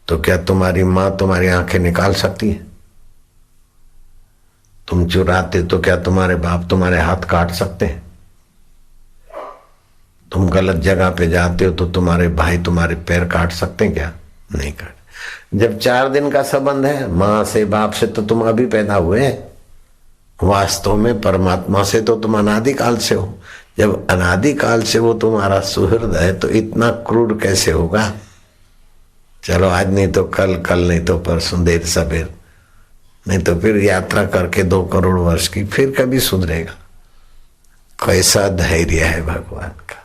[SPEAKER 1] तो क्या तुम्हारी माँ तुम्हारी आंखें निकाल सकती है? तुम चुराते तो क्या तुम्हारे बाप तुम्हारे हाथ काट सकते हैं? तुम गलत जगह पे जाते हो तो तुम्हारे भाई तुम्हारे पैर काट सकते हैं क्या? नहीं काट। जब 4 दिन का संबंध है माँ से बाप से तो तुम अभी पैदा हुए, वास्तव में परमात्मा से तो तुम अनादिकाल से हो। जब अनादिकाल से वो तुम्हारा सुहृद है तो इतना क्रूर कैसे होगा? चलो आज नहीं तो कल, कल नहीं तो परसों, देर सबेर नहीं तो फिर यात्रा करके 2 करोड़ वर्ष की फिर कभी सुधरेगा। कैसा धैर्य है भगवान का।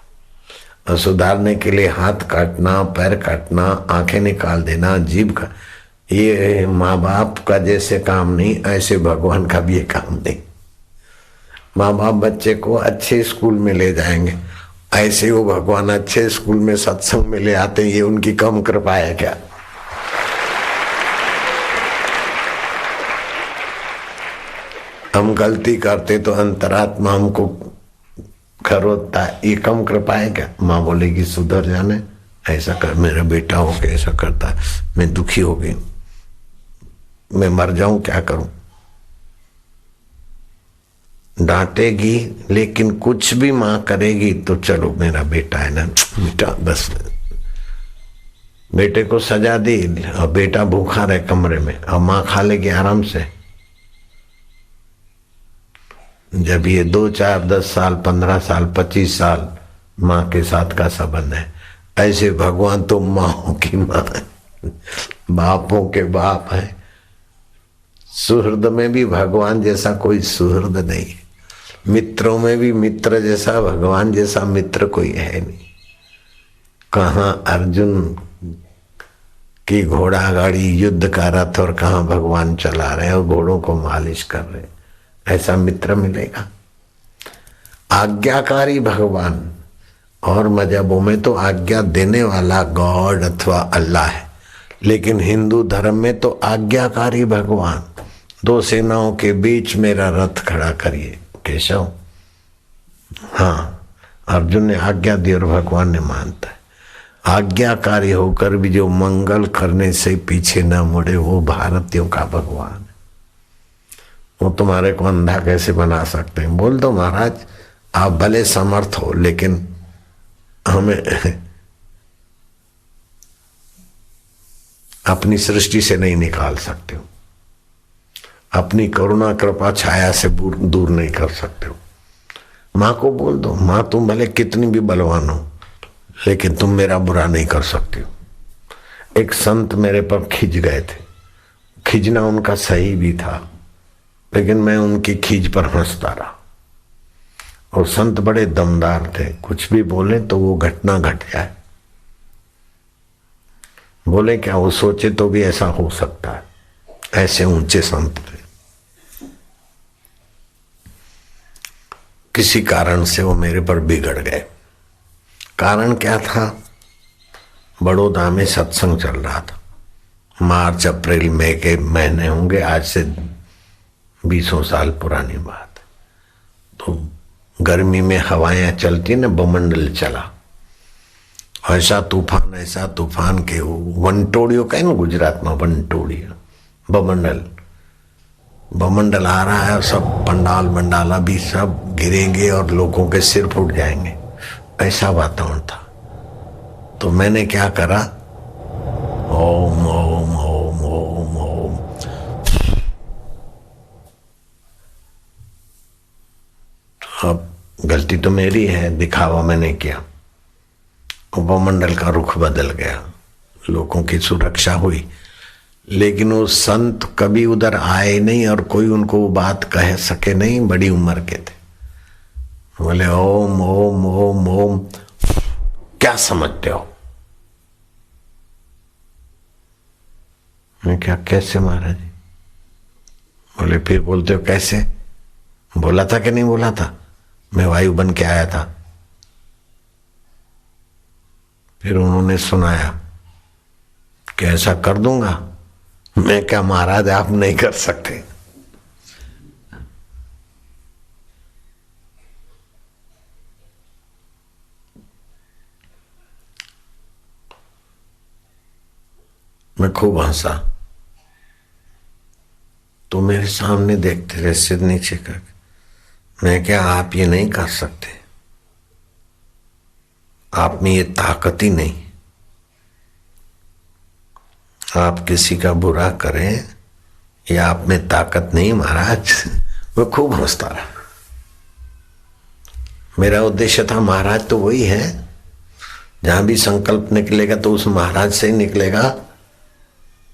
[SPEAKER 1] और सुधारने के लिए हाथ काटना, पैर काटना, आंखें निकाल देना, जीभ का, ये माँ बाप का जैसे काम नहीं, ऐसे भगवान का भी ये काम नहीं। माँ बाप बच्चे को अच्छे स्कूल में ले जाएंगे, ऐसे वो भगवान अच्छे स्कूल में सत्संग में ले आते हैं। ये उनकी कम कृपा है क्या? हम गलती करते तो अंतरात्मा हमको खरोदता है, ये कम कृपा है क्या? माँ बोलेगी सुधर जाने, ऐसा कर, मेरा बेटा हो के ऐसा करता है, मैं दुखी हो गई, मैं मर जाऊं, क्या करूं? डांटेगी लेकिन कुछ भी माँ करेगी तो चलो मेरा बेटा है ना, बेटा बस। बेटे को सजा दी और बेटा भूखा रहे कमरे में और माँ खा लेगी आराम से। जब ये 2, 4, 10 साल, 15 साल, 25 साल माँ के साथ का संबंध है, ऐसे भगवान तो माँओं की माँ है, बापों के बाप है। सुहृद में भी भगवान जैसा कोई सुहृद नहीं है, मित्रों में भी मित्र जैसा, भगवान जैसा मित्र कोई है नहीं। कहाँ अर्जुन की घोड़ा गाड़ी युद्ध का रथ और कहाँ भगवान चला रहे और घोड़ों को मालिश कर रहे, ऐसा मित्र मिलेगा? आज्ञाकारी भगवान। और मजहबों में तो आज्ञा देने वाला गॉड अथवा अल्लाह है, लेकिन हिंदू धर्म में तो आज्ञाकारी भगवान। 2 सेनाओं के बीच मेरा रथ खड़ा करिए केशव। हाँ, अर्जुन ने आज्ञा दी और भगवान ने मानता है। आज्ञाकारी होकर भी जो मंगल करने से पीछे न मुड़े, वो भारतीयों का भगवान है। वो तुम्हारे को अंधा कैसे बना सकते हैं? बोल दो महाराज आप भले समर्थ हो, लेकिन हमें अपनी सृष्टि से नहीं निकाल सकते हो, अपनी करुणा कृपा छाया से दूर नहीं कर सकते हो। माँ को बोल दो, माँ तुम भले कितनी भी बलवान हो, लेकिन तुम मेरा बुरा नहीं कर सकती हो। एक संत मेरे पर खिंच गए थे, खिंचना उनका सही भी था, लेकिन मैं उनकी खींच पर हंसता रहा। और संत बड़े दमदार थे, कुछ भी बोले तो वो घटना घट जाए। बोले क्या, वो सोचे तो भी ऐसा हो सकता है, ऐसे ऊंचे संत थे। किसी कारण से वो मेरे पर बिगड़ गए। कारण क्या था? बड़ौदा में सत्संग चल रहा था, मार्च अप्रैल मई के महीने होंगे, आज से 20 साल पुरानी बात। तो गर्मी में हवाएं चलती न, बमंडल चला, ऐसा तूफान के वंटोड़ियो कहे ना गुजरात में, वंटोड़ियो बमंडल आ रहा है। सब पंडाल मंडाला भी सब गिरेंगे और लोगों के सिर फूट जाएंगे, ऐसा वातावरण था। तो मैंने क्या करा, ओम ओम ओम ओम ओम। अब गलती तो मेरी है, दिखावा मैंने किया, उपमंडल का रुख बदल गया, लोगों की सुरक्षा हुई, लेकिन वो संत कभी उधर आए नहीं और कोई उनको वो बात कह सके नहीं, बड़ी उम्र के थे। बोले ओम ओम ओम ओम, क्या समझते हो? मैं क्या, कैसे महाराज जी? बोले फिर बोलते हो कैसे? बोला था कि नहीं बोला था? मैं वायु बन के आया था। फिर उन्होंने सुनाया कि ऐसा कर दूंगा। मैं क्या महाराज आप नहीं कर सकते? मैं खूब हंसा। तो मेरे सामने देखते रहे सिर नीचे करके। मैं क्या आप ये नहीं कर सकते, आप में ये ताकत ही नहीं, आप किसी का बुरा करें, या आप में ताकत नहीं महाराज। वो खूब हंसता रहा। मेरा उद्देश्य था महाराज तो वही है, जहां भी संकल्प निकलेगा तो उस महाराज से ही निकलेगा।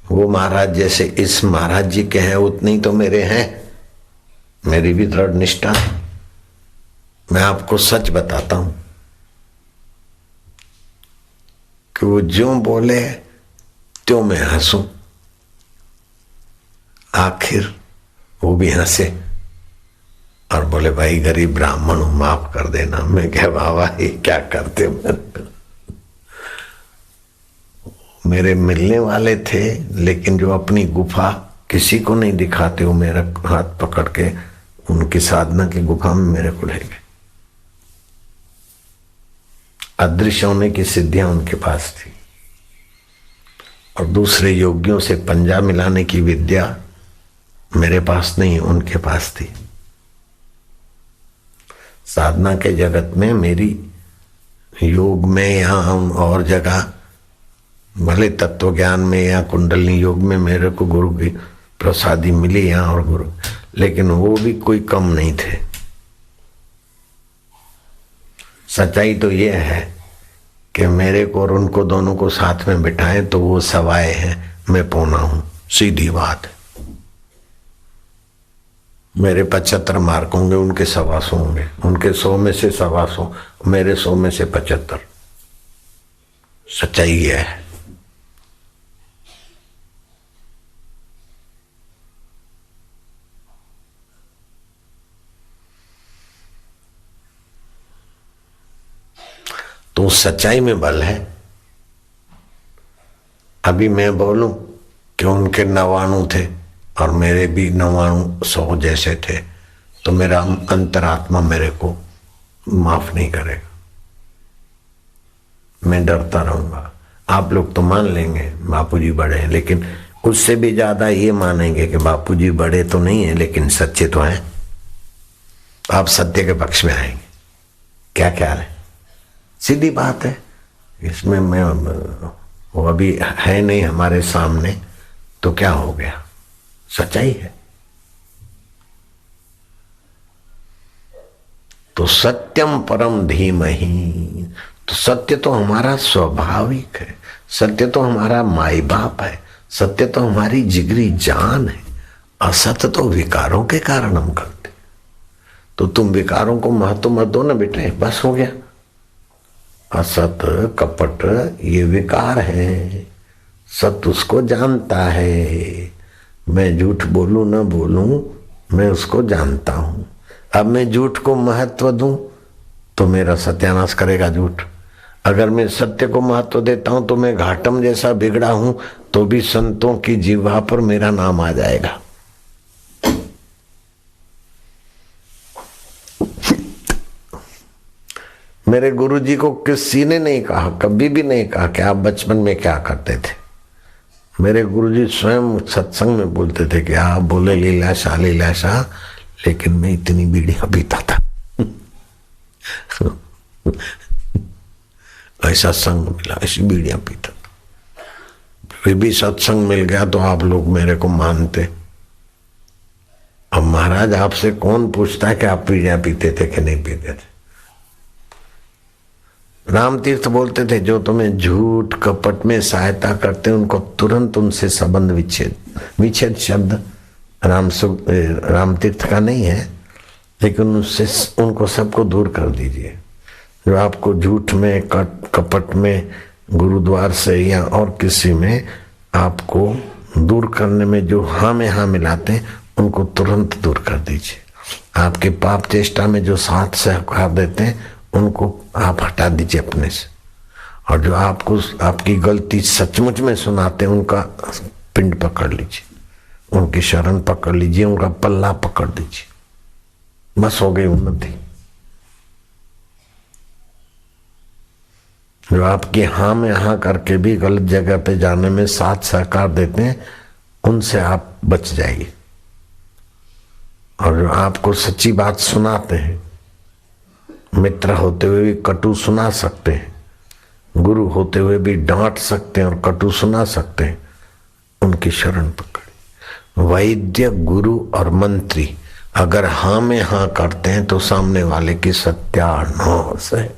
[SPEAKER 1] वो महाराज जैसे इस महाराज जी के हैं उतने ही तो मेरे हैं, मेरी भी दृढ़ निष्ठा। मैं आपको सच बताता हूं कि वो ज्यों बोले त्यों मैं हंसूं। आखिर वो भी हंसे और बोले भाई गरीब ब्राह्मण हूं, माफ कर देना। मैं क्या बाबा ये क्या करते मेरे मिलने वाले थे, लेकिन जो अपनी गुफा किसी को नहीं दिखाते, वो मेरा हाथ पकड़ के उनकी साधना की गुफा में मेरे को ले गए। अदृश्य होने की सिद्धियां उनके पास थी और दूसरे योगियों से पंजा मिलाने की विद्या मेरे पास नहीं, उनके पास थी। साधना के जगत में मेरी योग में या और जगह भले तत्व ज्ञान में या कुंडलिनी योग में मेरे को गुरु की प्रसादी मिली यहाँ और गुरु, लेकिन वो भी कोई कम नहीं थे। सच्चाई तो ये है कि मेरे को और उनको दोनों को साथ में बिठाएं तो वो सवाए हैं, मैं पौना हूं। सीधी बात है। मेरे 75 मार्क होंगे, उनके 125 होंगे, उनके 100 में से 125, मेरे 100 में से 75। सच्चाई ये है। तो सच्चाई में बल है। अभी मैं बोलूं कि उनके 99 थे और मेरे भी 99 100 जैसे थे, तो मेरा अंतरात्मा मेरे को माफ नहीं करेगा। मैं डरता रहूंगा। आप लोग तो मान लेंगे बापूजी बड़े हैं, लेकिन उससे भी ज्यादा ये मानेंगे कि बापूजी बड़े तो नहीं है लेकिन सच्चे तो हैं। आप सत्य के पक्ष में आएंगे। क्या ख्याल है? सीधी बात है। इसमें मैं वो अभी है नहीं हमारे सामने तो क्या हो गया, सच्चाई है। तो सत्यम परम धीमहि, तो सत्य तो हमारा स्वाभाविक है, सत्य तो हमारा माई बाप है, सत्य तो हमारी जिगरी जान है। असत्य तो विकारों के कारण हम करते। तो तुम विकारों को महत्व मत दो ना बेटे, बस हो गया। असत कपट ये विकार है, सत्य उसको जानता है। मैं झूठ बोलूं ना बोलूं, मैं उसको जानता हूं। अब मैं झूठ को महत्व दूं तो मेरा सत्यानाश करेगा झूठ। अगर मैं सत्य को महत्व देता हूं तो मैं घाटम जैसा बिगड़ा हूं, तो भी संतों की जिह्वा पर मेरा नाम आ जाएगा। मेरे गुरुजी को किसी ने नहीं कहा, कभी भी नहीं कहा कि आप बचपन में क्या करते थे। मेरे गुरुजी स्वयं सत्संग में बोलते थे कि आप बोले लीलाशाह लीलाशाह, लेकिन मैं इतनी बीड़ियां पीता था। ऐसा संग मिला, ऐसी बीड़ियां पीता था। फिर भी सत्संग मिल गया तो आप लोग मेरे को मानते। अब महाराज आपसे कौन पूछता है कि आप बीड़ियां पीते थे कि नहीं पीते थे। राम तीर्थ बोलते थे जो तुम्हें झूठ कपट में सहायता करते उनको तुरंत उनसे संबंध विच्छेद। विच्छेद शब्द राम तीर्थ का नहीं है, लेकिन उससे उनको सबको दूर कर दीजिए। जो आपको झूठ में कपट में गुरुद्वार से या और किसी में आपको दूर करने में जो हाँ में हाँ मिलाते हैं, उनको तुरंत दूर कर दीजिए। आपके पाप चेष्टा में जो साथ सहकार देते हैं, उनको आप हटा दीजिए अपने से। और जो आपको आपकी गलती सचमुच में सुनाते हैं, उनका पिंड पकड़ लीजिए, उनकी शरण पकड़ लीजिए, उनका पल्ला पकड़ दीजिए। बस हो गई उन्नति। जो आपकी हाँ में हाँ करके भी गलत जगह पे जाने में साथ सहकार देते हैं, उनसे आप बच जाइए। और जो आपको सच्ची बात सुनाते हैं, मित्र होते हुए भी कटु सुना सकते हैं, गुरु होते हुए भी डांट सकते हैं और कटु सुना सकते हैं, उनकी शरण पकड़े। वैद्य, गुरु और मंत्री अगर हाँ में हाँ करते हैं तो सामने वाले की सत्यानाश है।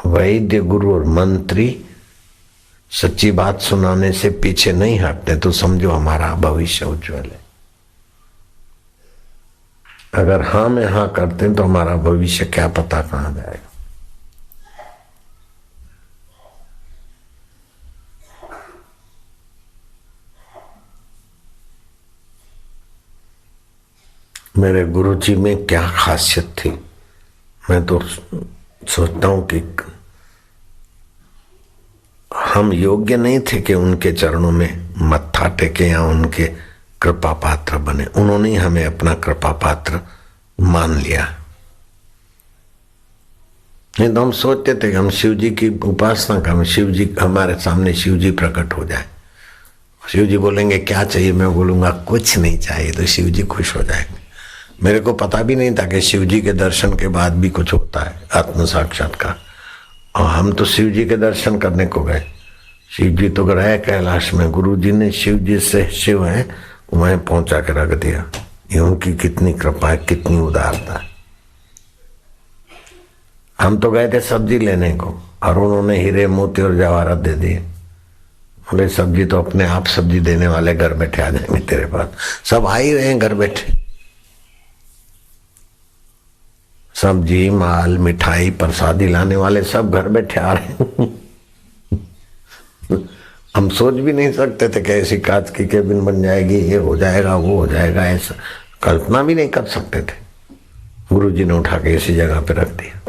[SPEAKER 1] वैद्य, गुरु और मंत्री सच्ची बात सुनाने से पीछे नहीं हटते तो समझो हमारा भविष्य उज्जवल है। अगर हाँ में हाँ करते हैं तो हमारा भविष्य क्या पता कहां जाएगा। मेरे गुरुजी में क्या खासियत थी, मैं तो सोचता हूं कि हम योग्य नहीं थे कि उनके चरणों में मत्था टेके या उनके कृपा पात्र बने। उन्होंने ही हमें अपना कृपा पात्र मान लिया। नहीं तो हम सोचते थे कि हम शिव जी की उपासना करें, शिव जी हमारे सामने शिव जी प्रकट हो जाए, शिव जी बोलेंगे क्या चाहिए, मैं बोलूंगा कुछ नहीं चाहिए, तो शिव जी खुश हो जाएंगे। मेरे को पता भी नहीं था कि शिव जी के दर्शन के बाद भी कुछ होता है, आत्म साक्षात्कार। और हम तो शिव जी के दर्शन करने को गए। शिव जी तो रहे कैलाश में, गुरु जी ने शिव जी से शिव है वहीं पहुंचा के रख दिया। ये उनकी कितनी कृपा है, कितनी उदारता है। हम तो गए थे सब्जी लेने को और उन्होंने हीरे मोती और जवाहरात दे दिए। बोले सब्जी तो अपने आप सब्जी देने वाले घर बैठे आ जाएंगे तेरे पास। सब आ ही रहे हैं घर बैठे, सब्जी, माल, मिठाई, प्रसादी लाने वाले सब घर बैठे आ रहे हैं। हम सोच भी नहीं सकते थे कि ऐसी कांच की केबिन बन जाएगी, ये हो जाएगा, वो हो जाएगा, ऐसा कल्पना भी नहीं कर सकते थे। गुरु जी ने उठा के इसी जगह पे रख दिया।